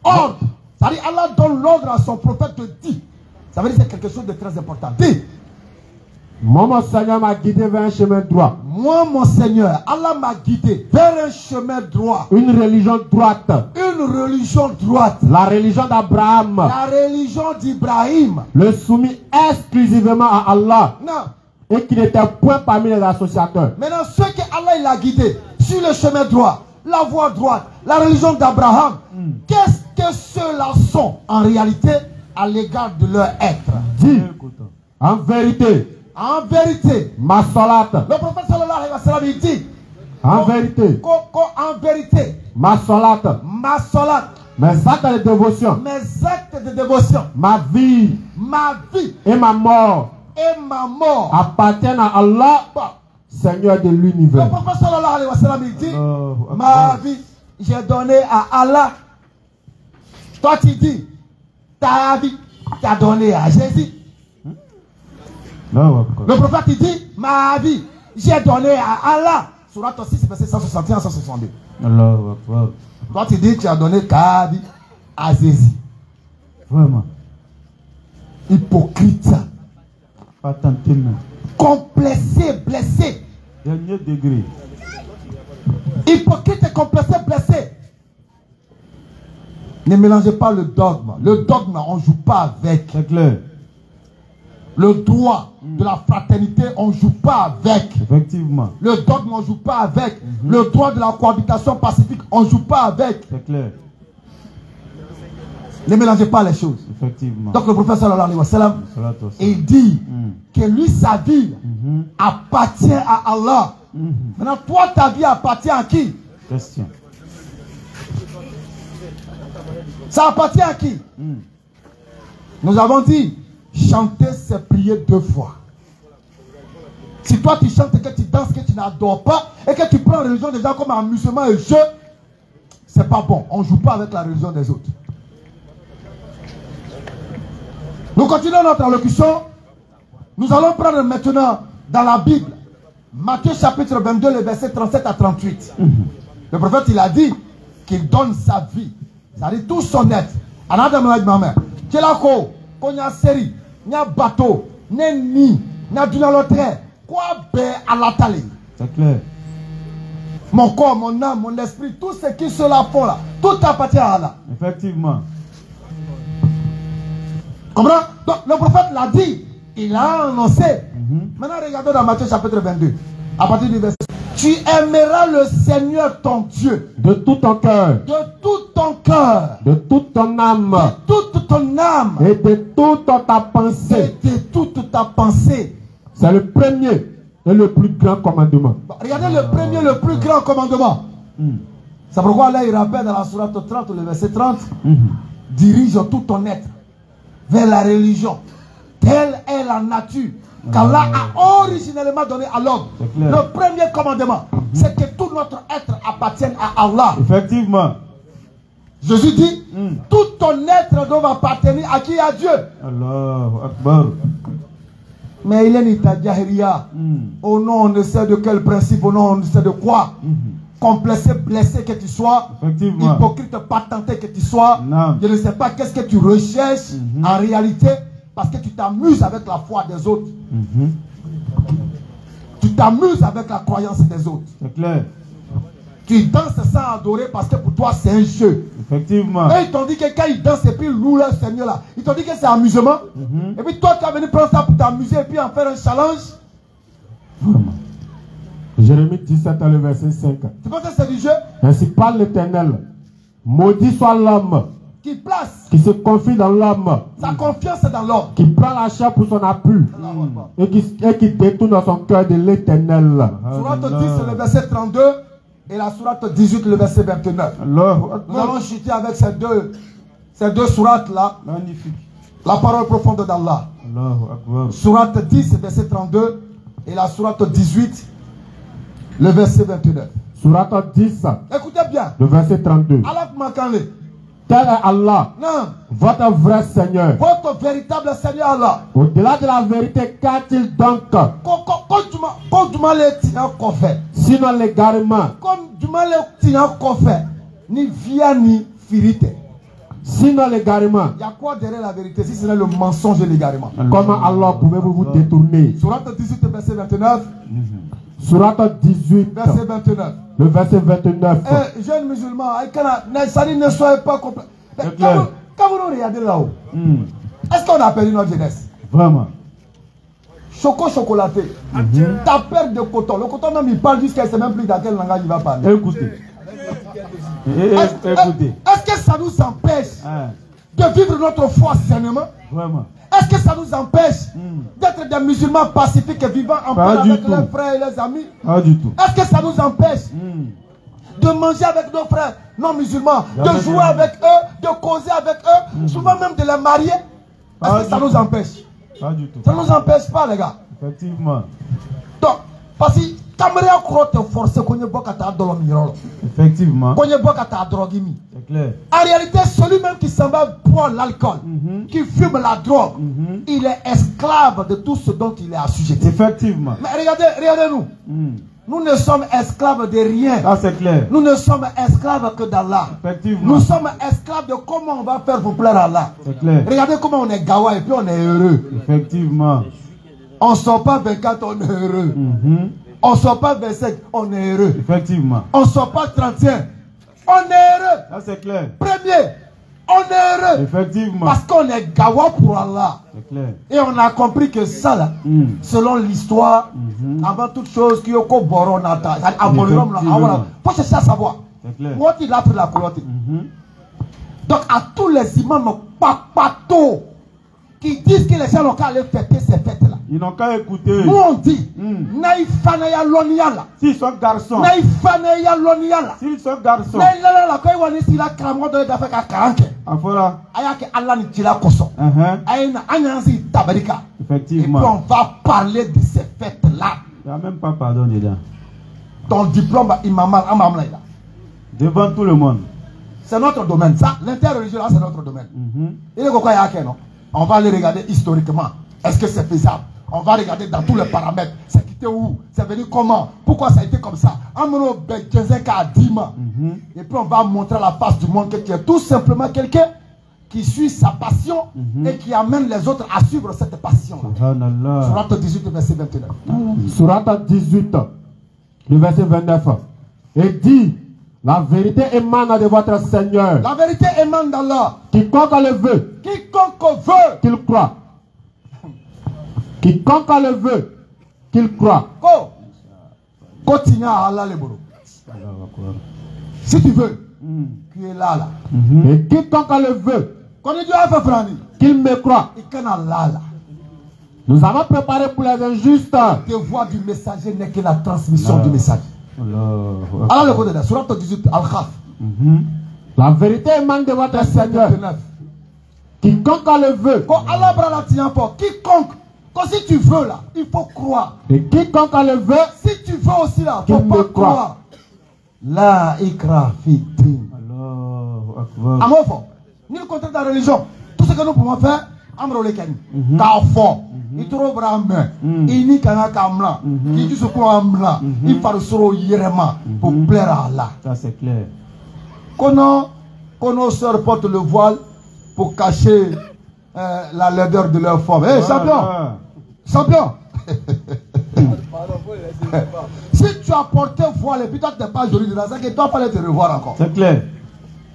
ordre. C'est-à-dire Allah donne l'ordre à son prophète de dire. Ça veut dire que c'est quelque chose de très important. Dis. Moi mon Seigneur m'a guidé vers un chemin droit. Moi, mon Seigneur, Allah m'a guidé vers un chemin droit. Une religion droite. Une religion droite. La religion d'Abraham. La religion d'Ibrahim. Le soumis exclusivement à Allah. Non. Et qui n'était point parmi les associateurs. Maintenant, ceux que Allah il a guidés sur le chemin droit, la voie droite, la religion d'Abraham, qu'est-ce que ceux-là sont en réalité à l'égard de leur être? Dis, en vérité, ma salat, le prophète sallallahu alayhi wa sallam il dit, en vérité, en vérité, ma salat, mes actes de dévotion, ma vie et ma mort appartiennent à Allah, Seigneur de l'univers. Le prophète sallallahu alayhi wa sallam il dit, ma vie j'ai donné à Allah. Toi tu dis, ta vie tu as donné à Jésus. Le prophète il dit, ma vie j'ai donné à Allah. Surat 6, verset 161 à 162. Toi tu dis, tu as donné ta vie à Jésus. Vraiment. Hypocrite. Patentellement. Complexé, blessé. Dernier degré. Hypocrite et complexé, blessé. Ne mélangez pas le dogme. Le dogme, on ne joue pas avec. C'est clair. Le droit de la fraternité, on ne joue pas avec. Effectivement. Le dogme, on ne joue pas avec. Le droit de la cohabitation pacifique, on ne joue pas avec. C'est clair. Ne mélangez pas les choses. Effectivement. Donc le prophète sallallahu alayhi wa sallam, il dit que lui, sa vie appartient à Allah. Maintenant, toi, ta vie appartient à qui? Question. Ça appartient à qui? Nous avons dit, chanter, c'est prier 2 fois. Si toi tu chantes et que tu danses, que tu n'adores pas, et que tu prends la religion des gens comme amusement et jeu, c'est pas bon. On ne joue pas avec la religion des autres. Nous continuons notre allocution. Nous allons prendre maintenant dans la Bible, Matthieu chapitre 22, les versets 37 à 38. Le prophète, il a dit qu'il donne sa vie. C'est-à-dire tout son être. Anadam la maman. Tchelako, konya seri, nya bateau, ni, nya dunalotre, quoi be à la tali. C'est clair. Mon corps, mon âme, mon esprit, tout ce qui se la font là, tout appartient à Allah. Effectivement. Comprends? Donc le prophète l'a dit, il a annoncé. Maintenant regardons dans Matthieu chapitre 22, à partir du verset. Tu aimeras le Seigneur ton Dieu de tout ton cœur, de tout ton cœur, de toute ton âme, de toute ton âme et de toute ta pensée. et de toute ta pensée. C'est le premier et le plus grand commandement. Regardez le premier, le plus grand commandement. C'est pourquoi là il rappelle dans la sourate 30, le verset 30, dirige tout ton être vers la religion. Telle est la nature qu'Allah a originellement donné à l'homme. Le premier commandement, c'est que tout notre être appartienne à Allah. Effectivement. Jésus dit, tout ton être doit appartenir à qui? À Dieu. Allahu Akbar. Mais il est Nitadjahiriya. Au nom, on ne sait de quel principe, au nom, on ne sait de quoi. Complexé, blessé que tu sois, hypocrite, patenté que tu sois, je ne sais pas qu'est-ce que tu recherches en réalité, parce que tu t'amuses avec la foi des autres. Tu t'amuses avec la croyance des autres. C'est clair. Tu danses sans adorer parce que pour toi c'est un jeu. Effectivement. Et ils t'ont dit que quand ils dansent et puis ils louent leur Seigneur là, ils t'ont dit que c'est amusement. Et puis toi tu as venu prendre ça pour t'amuser et puis en faire un challenge. Jérémie 17, le verset 5. Tu penses que c'est du jeu? Ainsi parle l'Éternel. Maudit soit l'homme Qui place qui se confie dans l'homme, sa confiance dans l'homme, qui prend la chair pour son appui et qui détourne son cœur de l'Éternel. Sourate 10, le verset 32 et la sourate 18, le verset 29. Nous allons chuter avec ces deux sourates là. Magnifique. La parole profonde d'Allah. Sourate 10, verset 32 et la sourate 18, le verset 29. Sourate 10, écoutez bien. le verset 32. Allah Makane. Tel est Allah, Non. votre vrai Seigneur. Votre véritable Seigneur Allah. Au-delà de la vérité, qu'a-t-il donc? Comme du mal est fait. Sinon l'égarement. Comme du mal est fait. Ni via ni firite. Sinon l'égarement. Il y a quoi derrière la vérité si ce n'est le mensonge et l'égarement? Comment Allah pouvez-vous vous détourner? Sourate 18, verset 29. Sourate 18, Verset 29. le verset 29. Jeunes musulmans, ne soyez pas complets. Quand vous regardez là-haut, est-ce qu'on a perdu notre jeunesse? Vraiment. Chocolaté. Ta perte de coton. Le coton même il parle jusqu'à ne sait même plus dans quel langage il va parler. Écoutez. Écoutez. Est-ce que ça nous empêche de vivre notre foi sainement? Vraiment. Est-ce que ça nous empêche d'être des musulmans pacifiques et vivant en paix avec leurs frères et leurs amis? Pas du tout. Est-ce que ça nous empêche de manger avec nos frères non musulmans, de jouer avec eux, de causer avec eux, souvent même de les marier? Est-ce que ça nous empêche? Pas du tout. Ça ne nous empêche pas, les gars. Effectivement. Donc, parce que Caméra croit te forcer qu'on y boit à ta effectivement. Qu'on y boit à ta drogue. C'est clair. En réalité, celui-même qui s'en va boire l'alcool, qui fume la drogue, il est esclave de tout ce dont il est assujetti. Effectivement. Mais regardez-nous. Nous ne sommes esclaves de rien. Ça c'est clair. Nous ne sommes esclaves que d'Allah. Effectivement. Nous sommes esclaves de comment on va faire pour plaire à Allah. C'est clair. Regardez comment on est gawa et puis on est heureux. Effectivement. On ne sort pas 24, on est heureux. On ne sort pas 25, on est heureux. Effectivement. On ne sort pas 31, on est heureux. Ça c'est clair. Premier, on est heureux. Effectivement. Parce qu'on est gawa pour Allah. C'est clair. Et on a compris que ça là, selon l'histoire, avant toute chose, qu'il y a un boronata. Faut chercher à savoir. C'est clair. Moi qui l'a pris la coulotte. Donc à tous les imams papato qui disent que les gens n'ont qu'à aller fêter ces fêtes là. Ils n'ont qu'à écouter. Nous on dit, naïfanaya loniala. S'ils sont garçons. Naïfanaya loniala. S'ils sont garçons. Naïlala la quoi ils vont la cramo de d'affaire à 40. Voilà. Ayake Allah ni tira koso. Ayena anyansi tabarika. Effectivement. Et puis on va parler de ces fêtes là. Il n'y a même pas pardon dedans. Ton diplôme imamal amamla là. Devant tout le monde. C'est notre domaine. Ça, l'interreligieux là, c'est notre domaine. Il est quoi yake non? On va aller regarder historiquement. Est-ce que c'est faisable? On va regarder dans tous les paramètres. C'est quitté où? C'est venu comment? Pourquoi ça a été comme ça? Et puis on va montrer à la face du monde que tu es tout simplement quelqu'un qui suit sa passion et qui amène les autres à suivre cette passion-là. Surat 18, verset 29. Surat 18, le verset 29. Et dit, la vérité émane de votre Seigneur. La vérité émane d'Allah. Quiconque le veut. Quiconque veut. Qu'il croit. Quiconque le veut, qu'il croit. Continue à Allah le boulot. Si tu veux, tu es là. Et quiconque le veut, qu'il me croit. Nous avons préparé pour les injustes. La voix du messager n'est que la transmission du message. Allah le côté de Surat 18, Al-Khaf. La vérité émane de votre Seigneur. Quiconque le veut. Allah brala tient pour quiconque. Quand si tu veux là, il faut croire. Et quiconque le veut, si tu veux aussi là, il faut pas croire. La ikra fitin. Allahu Akbar. Ni le contraire de la religion. Tout ce que nous pouvons faire, amro le kani. Ta fort. Il trouve main. Il n'y a qu'un kamla. Il dit ce qu'on amla. Il parle sur yérema pour plaire à Allah. Ça c'est clair. Quand nos sœurs portent le voile pour cacher la laideur de leur forme. Hé, champion! Champion! Si tu as porté voile et puis toi tu n'es pas joli dedans, c'est que toi il fallait te revoir encore. C'est clair.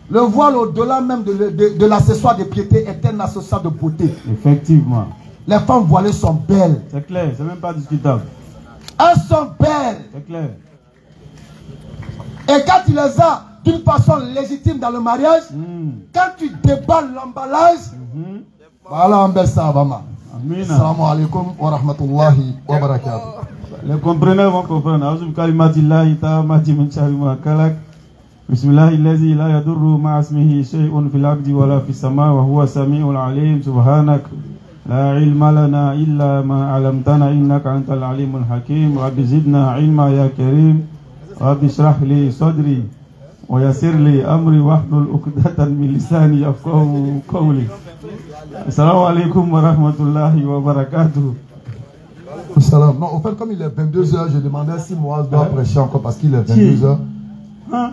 Le voile au-delà même de l'accessoire de piété est un accessoire de beauté. Effectivement. Les femmes voilées sont belles. C'est clair, c'est même pas discutable. Elles sont belles. C'est clair. Et quand tu les as d'une façon légitime dans le mariage, quand tu déballes l'emballage, voilà un bel savama. Assalamu alaikum wa rahmatullahi wa barakatuh. Les compreneurs vont comprendre. Aouzou kalimatillahi ta'amati min sharri ma khalaq. Bismillahillazi la yadurru ma ismihi shay'un fil ardi wa la fis sama wa huwa samiul alim. Subhanak la ilma lana illa ma 'allamtana innaka antal alimul hakim. Rabbi zidna ilma ya karim. Rabbi shrah li sadri wa yassir li amri wahlul 'uqdatan min lisani yafqahu qawli. Assalamu alaikum wa rahmatullahi wa barakatuh. Salam. Non, au fait, comme il est 22h, je demandais si Moaz doit prêcher encore parce qu'il est 22h.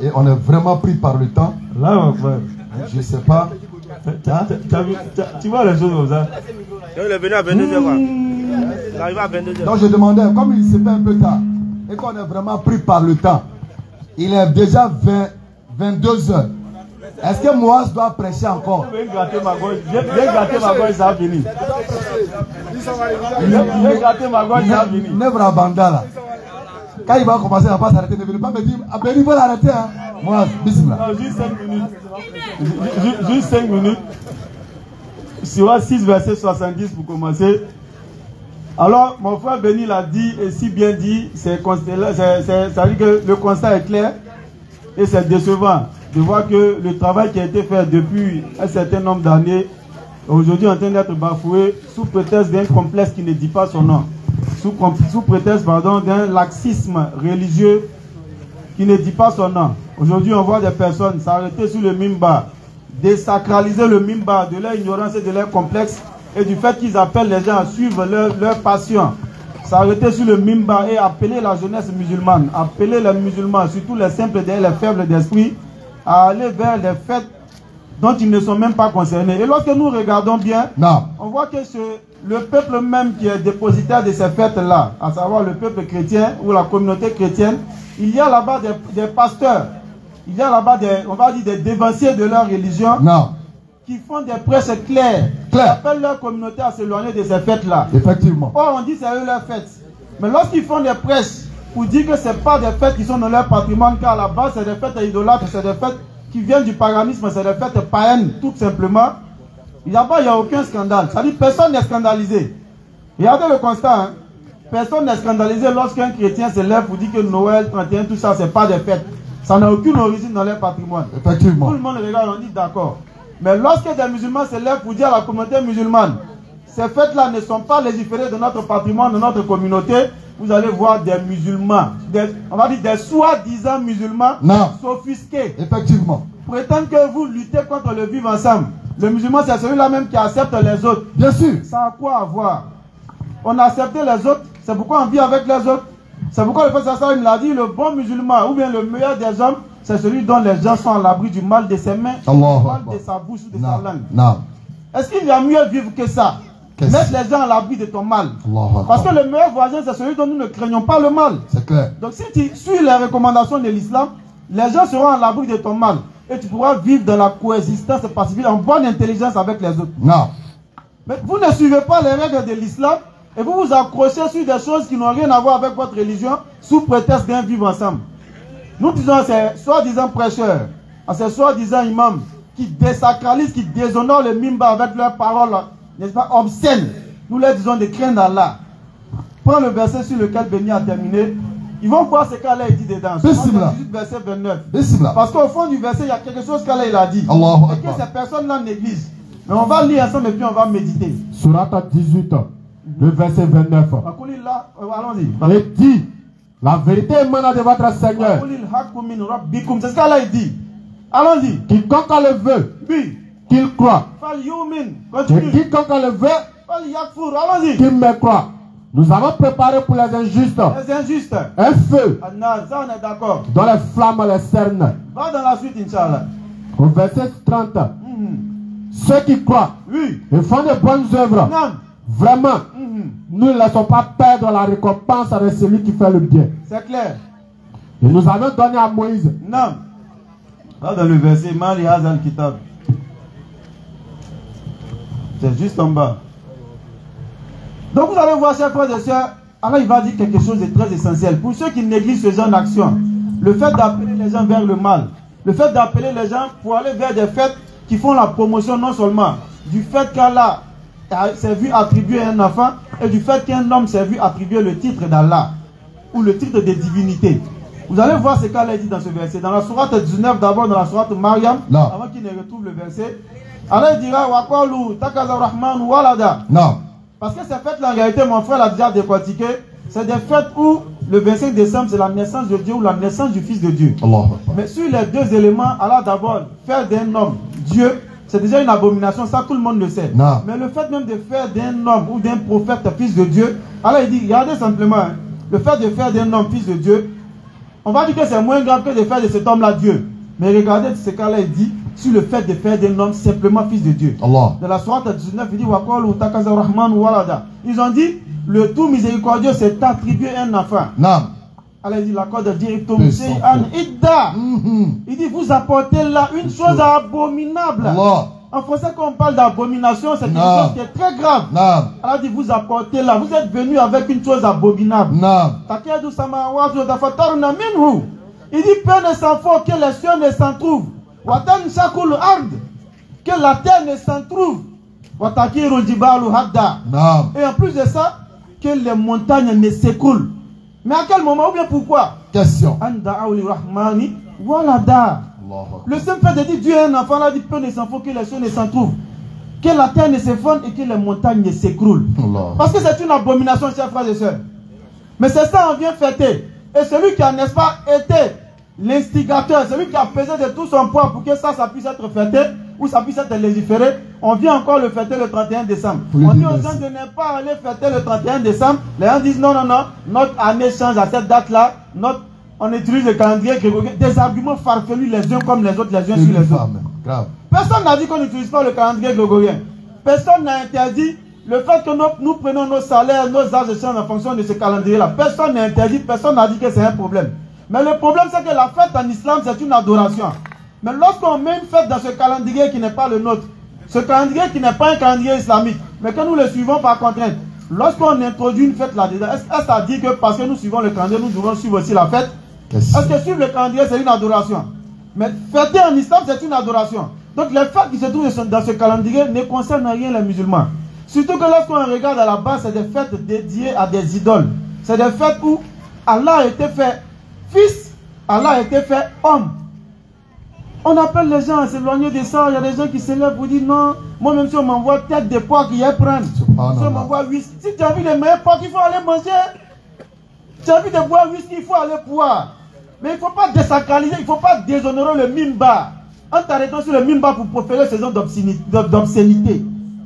Et on est vraiment pris par le temps. Là, je ne sais pas. Tu vois les choses comme ça. Il est venu à 22h. Il arrive à 22h. Donc je demandais, comme il s'est fait un peu tard et qu'on est vraiment pris par le temps, il est déjà 22h. Est-ce que Moaz doit prêcher encore? Viens gâter ma gorge, ça a fini. Viens gâter ma gorge, ça a fini. Nebra Bandala. Quand il va commencer, il ne va pas s'arrêter. Ne venez pas me dire, il faut l'arrêter. Hein? Moaz, bismillah. Non, juste 5 minutes. Juste 5 minutes. Sur 6 verset 70 pour commencer. Alors, mon frère Béni l'a dit, et si bien dit, ça veut dire que le constat est clair et c'est décevant de voir que le travail qui a été fait depuis un certain nombre d'années, aujourd'hui en train d'être bafoué sous prétexte d'un complexe qui ne dit pas son nom, sous prétexte d'un laxisme religieux qui ne dit pas son nom. Aujourd'hui on voit des personnes s'arrêter sur le mimbar, désacraliser le mimbar de leur ignorance et de leur complexe et du fait qu'ils appellent les gens à suivre leur passion s'arrêter sur le mimbar et appeler la jeunesse musulmane, appeler les musulmans, surtout les simples et les faibles d'esprit, à aller vers des fêtes dont ils ne sont même pas concernés. Et lorsque nous regardons bien, on voit que le peuple même qui est dépositaire de ces fêtes-là, à savoir le peuple chrétien ou la communauté chrétienne, il y a là-bas des pasteurs, il y a là-bas on va dire des dévanciers de leur religion, qui font des prêches clairs, qui appellent leur communauté à s'éloigner de ces fêtes-là. Effectivement. Or, on dit c'est eux leurs fêtes. Mais lorsqu'ils font des prêches pour dire que ce n'est pas des fêtes qui sont dans leur patrimoine, car à la base, c'est des fêtes idolâtres, c'est des fêtes qui viennent du paganisme, c'est des fêtes païennes, tout simplement, là-bas, il n'y a aucun scandale. C'est-à-dire personne n'est scandalisé. Regardez le constat. Hein. Personne n'est scandalisé lorsqu'un chrétien se lève pour dire que Noël, 31, tout ça, ce n'est pas des fêtes. Ça n'a aucune origine dans leur patrimoine. Effectivement. Tout le monde regarde, on dit d'accord. Mais lorsque des musulmans se lèvent pour dire à la communauté musulmane, ces fêtes-là ne sont pas légiférées de notre patrimoine, de notre communauté, vous allez voir des musulmans, on va dire des soi-disant musulmans s'offusquer. Effectivement. Prétendent que vous luttez contre le vivre ensemble. Le musulman, c'est celui-là même qui accepte les autres. Bien sûr. Ça a quoi à voir? On a accepté les autres, c'est pourquoi on vit avec les autres. C'est pourquoi le prophète sallallahu alayhi wa sallam, il a dit, le bon musulman, ou bien le meilleur des hommes, c'est celui dont les gens sont à l'abri du mal de ses mains, du mal de sa bouche ou de sa langue. Est-ce qu'il y a mieux vivre que ça? Mettre les gens à l'abri de ton mal. Parce que le meilleur voisin, c'est celui dont nous ne craignons pas le mal. C'est clair. Donc si tu suis les recommandations de l'islam, les gens seront à l'abri de ton mal. Et tu pourras vivre dans la coexistence pacifique, en bonne intelligence avec les autres. Mais vous ne suivez pas les règles de l'islam et vous vous accrochez sur des choses qui n'ont rien à voir avec votre religion sous prétexte d'un vivre ensemble. Nous disons à ces soi-disant prêcheurs, à ces soi-disant imams qui désacralisent, qui déshonorent le mimba avec leurs paroles, n'est-ce pas, obscènes. Nous leur disons de craindre Allah. Prends le verset sur lequel Béni a terminé. Ils vont voir ce qu'Allah dit dedans. 18 verset 29. Parce qu'au fond du verset, il y a quelque chose qu'Allah a dit. Et que ces personnes-là négligent. Mais on va lire ensemble et puis on va méditer. Surat 18, le verset 29. Allons-y. Et dit, la vérité émane de votre Seigneur. C'est ce qu'Allah dit. Allons-y. Quiconque a le veut, qu'il croit. Et quiconque a le veut, allons-y. qu'il me croit. Nous avons préparé pour les injustes, un feu dont les flammes les cernent. Va dans la suite, Inch'Allah. Au verset 30. Ceux qui croient et font de bonnes œuvres, vraiment, nous ne laissons pas perdre la récompense de celui qui fait le bien. C'est clair. Et nous avons donné à Moïse. Non. Va dans le verset, Mali Hazal Kitab. C'est juste en bas. Donc vous allez voir, chers frères et sœurs, Allah il va dire quelque chose de très essentiel. Pour ceux qui négligent ce genre d'action, le fait d'appeler les gens vers le mal, le fait d'appeler les gens pour aller vers des fêtes qui font la promotion non seulement du fait qu'Allah s'est vu attribuer un enfant et du fait qu'un homme s'est vu attribuer le titre d'Allah ou le titre de divinité. Vous allez voir ce qu'Allah dit dans ce verset. Dans la sourate 19, d'abord dans la sourate Maryam, avant qu'il ne retrouve le verset, Allah dira Waqalu takaza rahman walada. Parce que ces fêtes-là, en réalité, mon frère l'a déjà décortiqué, c'est des fêtes où le 25 décembre, c'est la naissance de Dieu ou la naissance du Fils de Dieu. Mais sur les deux éléments, Allah d'abord, faire d'un homme Dieu, c'est déjà une abomination, ça tout le monde le sait. Mais le fait même de faire d'un homme ou d'un prophète Fils de Dieu, Allah il dit, regardez simplement, hein, le fait de faire d'un homme Fils de Dieu, on va dire que c'est moins grave que de faire de cet homme-là Dieu. Mais regardez ce qu'Allah dit sur le fait de faire d'un homme simplement fils de Dieu. Dans la sourate 19, il dit ils ont dit, le tout miséricordieux s'est attribué un enfant. Allah dit, l'accord de directum il dit, vous apportez là une chose abominable. En français, quand on parle d'abomination, c'est quelque chose qui est très grave. Allah dit, vous apportez là, vous êtes venu avec une chose abominable. Il dit, peu ne s'en faut que les cieux ne s'en trouvent. Que la terre ne s'en trouve. Et en plus de ça, que les montagnes ne s'écoulent. Mais à quel moment ou bien pourquoi? Question. Le simple fait de dire Dieu est un enfant, là dit peu ne s'en faut que les cieux ne s'en trouvent. Que la terre ne s'effondre et que les montagnes ne s'écroulent. Parce que c'est une abomination, chers frères et sœurs. Mais c'est ça on vient fêter. Et celui qui a, n'est-ce pas, été l'instigateur, celui qui a pesé de tout son poids pour que ça puisse être fêté, où ça puisse être légiféré, on vient encore le fêter le 31 décembre. Oui, On dit aux merci. gens de ne pas aller fêter le 31 décembre. Les gens disent non, non, non, notre année change à cette date-là. On utilise le calendrier grégorien. Des arguments farfelus les uns comme les autres, les uns sur les autres. Grave. Personne n'a dit qu'on n'utilise pas le calendrier grégorien. Personne n'a interdit le fait que nous prenons nos salaires, nos âges changent en fonction de ce calendrier-là. Personne n'a interdit, personne n'a dit que c'est un problème. Mais le problème, c'est que la fête en islam, c'est une adoration. Mais lorsqu'on met une fête dans ce calendrier qui n'est pas le nôtre, ce calendrier qui n'est pas un calendrier islamique, mais que nous le suivons par contrainte, lorsqu'on introduit une fête là-dedans, est-ce que ça dit que parce que nous suivons le calendrier, nous devons suivre aussi la fête? Est-ce que suivre le calendrier, c'est une adoration? Mais fêter en islam, c'est une adoration. Donc les fêtes qui se trouvent dans ce calendrier ne concernent rien les musulmans. Surtout que lorsqu'on regarde à la base, c'est des fêtes dédiées à des idoles. C'est des fêtes où Allah a été fait fils, Allah a été fait homme. On appelle les gens à s'éloigner de ça. Il y a des gens qui se lèvent pour dire non, moi-même si on m'envoie tête de porc, il y a prendre. Si on m'envoie whisky, si tu as envie de manger porc, il faut aller manger. Si tu as envie de boire whisky, il faut aller boire. Mais il ne faut pas désacraliser, il ne faut pas déshonorer le mimba. En t'arrêtant sur le mimba pour proférer ces gens d'obscénité.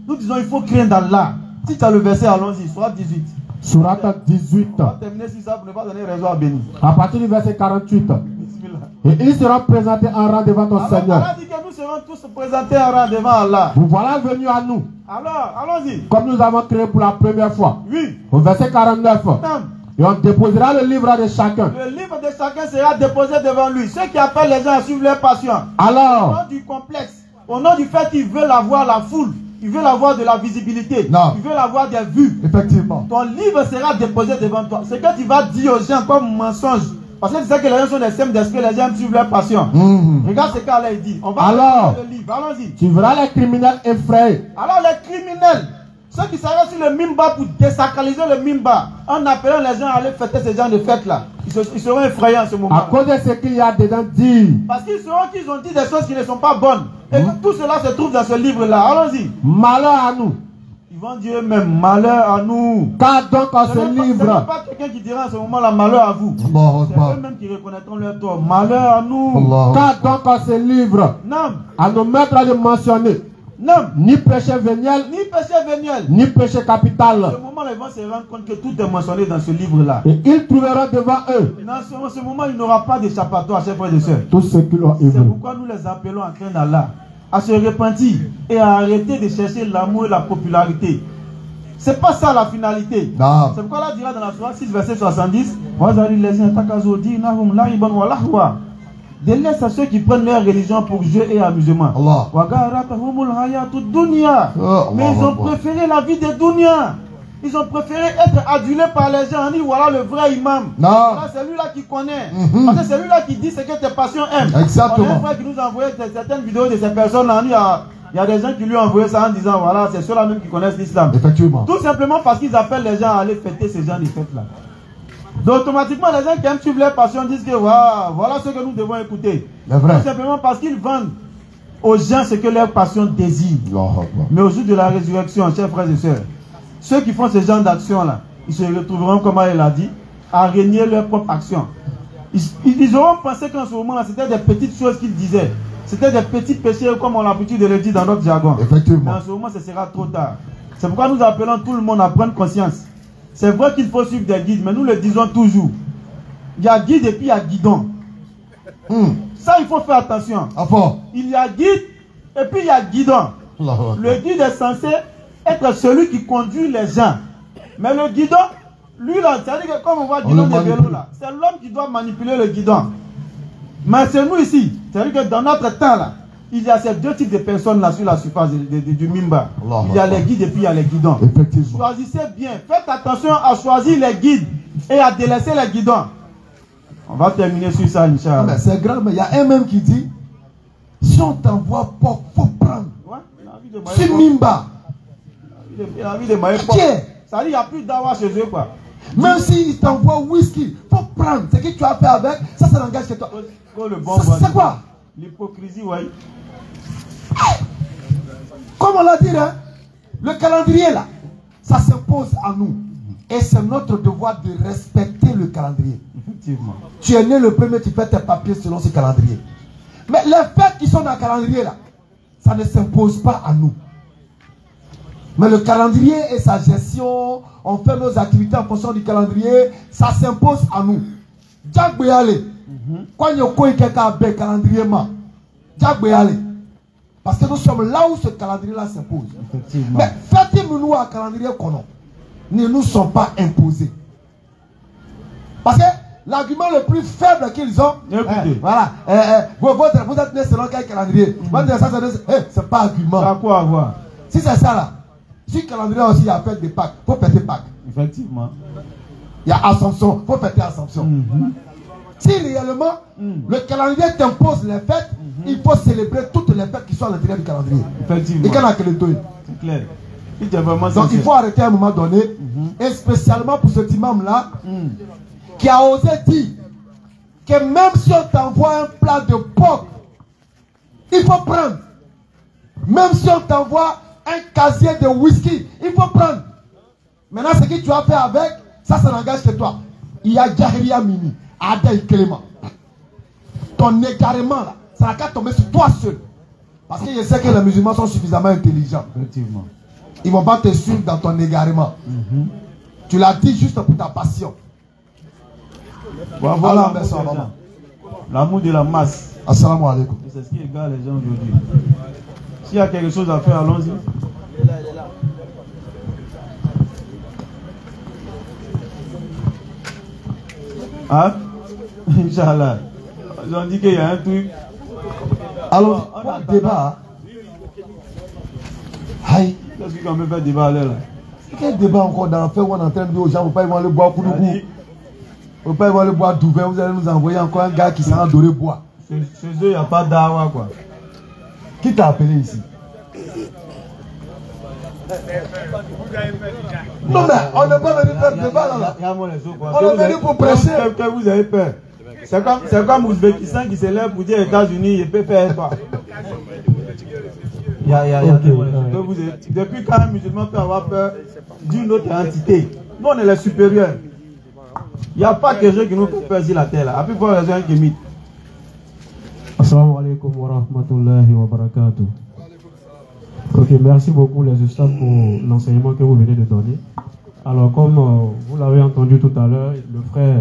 Nous disons il faut craindre Allah. Si tu as le verset, allons-y, Sourate 18. Sourate 18. On va terminer sur ça pour ne pas donner raison à Béni. À partir du verset 48. Bismillah. Et ils seront présentés en rang devant ton Seigneur. Allah dit que nous serons tous présentés en rang devant Allah. Vous voilà venus à nous, Alors, allons-y. comme nous avons créé pour la première fois. Oui. Au verset 49. Non. Et on déposera le livre de chacun. Le livre de chacun sera déposé devant lui. Ceux qui appellent les gens à suivre leur passion. Au Alors, nom du complexe, au nom du fait qu'ils veulent avoir la foule, ils veulent avoir de la visibilité, Non. ils veulent avoir des vues. Effectivement. Ton livre sera déposé devant toi. Ce que tu vas dire aux gens comme mensonge. Parce que tu sais que les gens sont des sèmes d'esprit, les gens suivent leur passion. Regarde ce qu'Allah dit. On va Alors, le livre. Allons-y. tu verras les criminels effrayés. Alors les criminels, ceux qui s'arrêtent sur le mimba pour désacraliser le mimba, en appelant les gens à aller fêter ces gens de fête-là, ils seront effrayés en ce moment. À cause de ce qu'il y a dedans dit. Parce qu'ils sauront qu'ils ont dit des choses qui ne sont pas bonnes. Et que tout cela se trouve dans ce livre-là. Allons-y. Malheur à nous. Ils vont dire même malheur à nous. Car donc en Ce ce n'est pas livre, quelqu'un qui dira en ce moment là malheur à vous. Allahu C'est Akbar. eux-mêmes qui reconnaîtront leur tort. Malheur à nous. Allahu car Akbar. donc en ce livre, Non. à nos maîtres de mentionner Non. ni péché véniel, Ni péché véniel. ni péché À capital. ce moment là, ils vont se rendre compte que tout est mentionné dans ce livre-là. Et ils trouveront devant eux Dans ce moment, il n'aura pas d'échappatoire, chers frères et sœurs. tout ce qu'ils ont C'est évu. pourquoi nous les appelons à craindre Allah, à se repentir et à arrêter de chercher l'amour et la popularité. C'est pas ça la finalité. Non. C'est pourquoi Allah dira dans la Sourate 6, verset 70, délaisse à ceux qui prennent leur religion pour jeu et amusement. Allah. Mais ils ont préféré la vie des dunya. Ils ont préféré être adulés par les gens. On dit voilà le vrai imam. Non. Voilà, c'est lui-là qui connaît. Parce que c'est lui-là qui dit ce que tes passions aiment. Exactement. On a un frère qui nous a envoyé certaines vidéos de ces personnes-là. Il y a des gens qui lui ont envoyé ça en disant voilà, c'est ceux-là même qui connaissent l'islam. Effectivement. Tout simplement parce qu'ils appellent les gens à aller fêter ces gens de fêtes-là. Donc automatiquement, les gens qui aiment suivre leur passion disent que voilà ce que nous devons écouter. C'est vrai. Tout simplement parce qu'ils vendent aux gens ce que leur passion désire. Allahu Akbar. Mais au jour de la résurrection, chers frères et sœurs, ceux qui font ce genre d'action-là, ils se retrouveront, comme elle a dit, à régner leur propre action. Ils auront pensé qu'en ce moment-là, c'était des petites choses qu'ils disaient. C'était des petits péchés, comme on a l'habitude de le dire dans notre jargon. Mais Effectivement. en ce moment, ce sera trop tard. C'est pourquoi nous appelons tout le monde à prendre conscience. C'est vrai qu'il faut suivre des guides, mais nous le disons toujours. Il y a guide et puis il y a guidon. Ça, il faut faire attention. À fond. Il y a guide et puis il y a guidon. Allahu Akbar. Le guide est censé être celui qui conduit les gens. Mais le guidon, lui là, c'est-à-dire que comme on voit le guidon des vélos là, c'est l'homme qui doit manipuler le guidon. Mais c'est nous ici. C'est-à-dire que dans notre temps là, il y a ces deux types de personnes là sur la surface du Mimba. Il y a les guides et puis il y a les guidons. Effectivement. Choisissez bien. Faites attention à choisir les guides et à délaisser les guidons. On va terminer sur ça, Ah, mais Inch'Allah. c'est grave, mais il y a un même qui dit si on t'envoie pas, faut prendre. Ouais, il a envie de C'est mailler Mimba. il a envie de mailler pop. Tiens. Ça dit, il n'y a plus d'awa chez eux, quoi. Même s'il t'envoie whisky, faut prendre. Ce que tu as fait avec, ça n'engage que toi. Oh, le bon Ça, voisin. c'est quoi? L'hypocrisie, oui. Comme on l'a dit, hein, le calendrier là, ça s'impose à nous. Et c'est notre devoir de respecter le calendrier. Effectivement. Tu es né le premier, tu fais tes papiers selon ce calendrier. Mais les fêtes qui sont dans le calendrier là, ça ne s'impose pas à nous. Mais le calendrier et sa gestion, on fait nos activités en fonction du calendrier, ça s'impose à nous. Quand il y a un calendrier, parce que nous sommes là où ce calendrier-là s'impose. Mais faites-nous un calendrier qu'on a. Ne nous sont pas imposés. Parce que l'argument le plus faible qu'ils ont, voilà, vous êtes né selon quel calendrier? C'est pas argument. Ça a quoi avoir? Si c'est ça là, si le calendrier aussi il y a fête de Pâques, il faut fêter Pâques. Effectivement. Il y a Assomption, il faut fêter Assomption. Si réellement le calendrier t'impose les fêtes, il faut célébrer toutes les fêtes qui sont à l'intérieur du calendrier. Effectivement. Et quand c'est clair. Donc il faut arrêter à un moment donné, et spécialement pour cet imam-là, qui a osé dire que même si on t'envoie un plat de porc, il faut prendre. Même si on t'envoie un casier de whisky, il faut prendre. Maintenant, ce que tu as fait avec, ça n'engage que toi. Il y a Jahria Mini, Adel Clément. Ton égarement là, ça n'a qu'à tomber sur toi seul. Parce que je sais que les musulmans sont suffisamment intelligents. Effectivement. Ils ne vont pas te suivre dans ton égarement. Tu l'as dit juste pour ta passion. Voilà, l'amour de la masse. Assalamu alaikum. C'est ce qui égale les gens aujourd'hui. S'il y a quelque chose à faire, allons-y. Hein? Inch'Allah. Ils ont dit qu'il y a un truc. Alors, on a débat. Aïe. Qu'est-ce qu'on peut faire débat là? Quel débat encore dans le fait où on est en train de dire aux gens, vous ne pouvez pas aller boire pour nous. Vous ne pouvez pas aller boire du vin, vous allez nous envoyer encore un gars qui s'en a doré boire. Chez eux, il n'y a pas d'awa quoi. Qui t'a appelé ici? Non mais on n'est pas venu faire débat là. On est venu pour prêcher. Que vous avez peur. C'est comme Ouzbékistan qui se lève pour dire aux États-Unis, il peut faire quoi. Depuis quand un musulman peut avoir peur d'une autre entité? Nous on est les supérieurs. Il n'y a pas quelque chose qui nous fait peur sur la terre là. À plus forte raison un kémite. Assalamu alaikum wa rahmatullahi wa barakatuh. Ok, merci beaucoup les ustads pour l'enseignement que vous venez de donner. Alors comme vous l'avez entendu tout à l'heure, le frère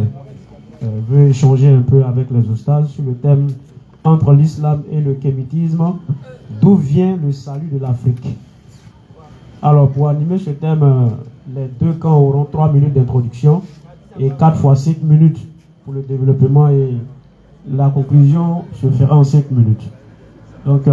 veut échanger un peu avec les ustads sur le thème entre l'islam et le kémitisme, d'où vient le salut de l'Afrique. Alors pour animer ce thème, les deux camps auront 3 minutes d'introduction et 4 fois 5 minutes pour le développement et la conclusion se fera en 5 minutes. Donc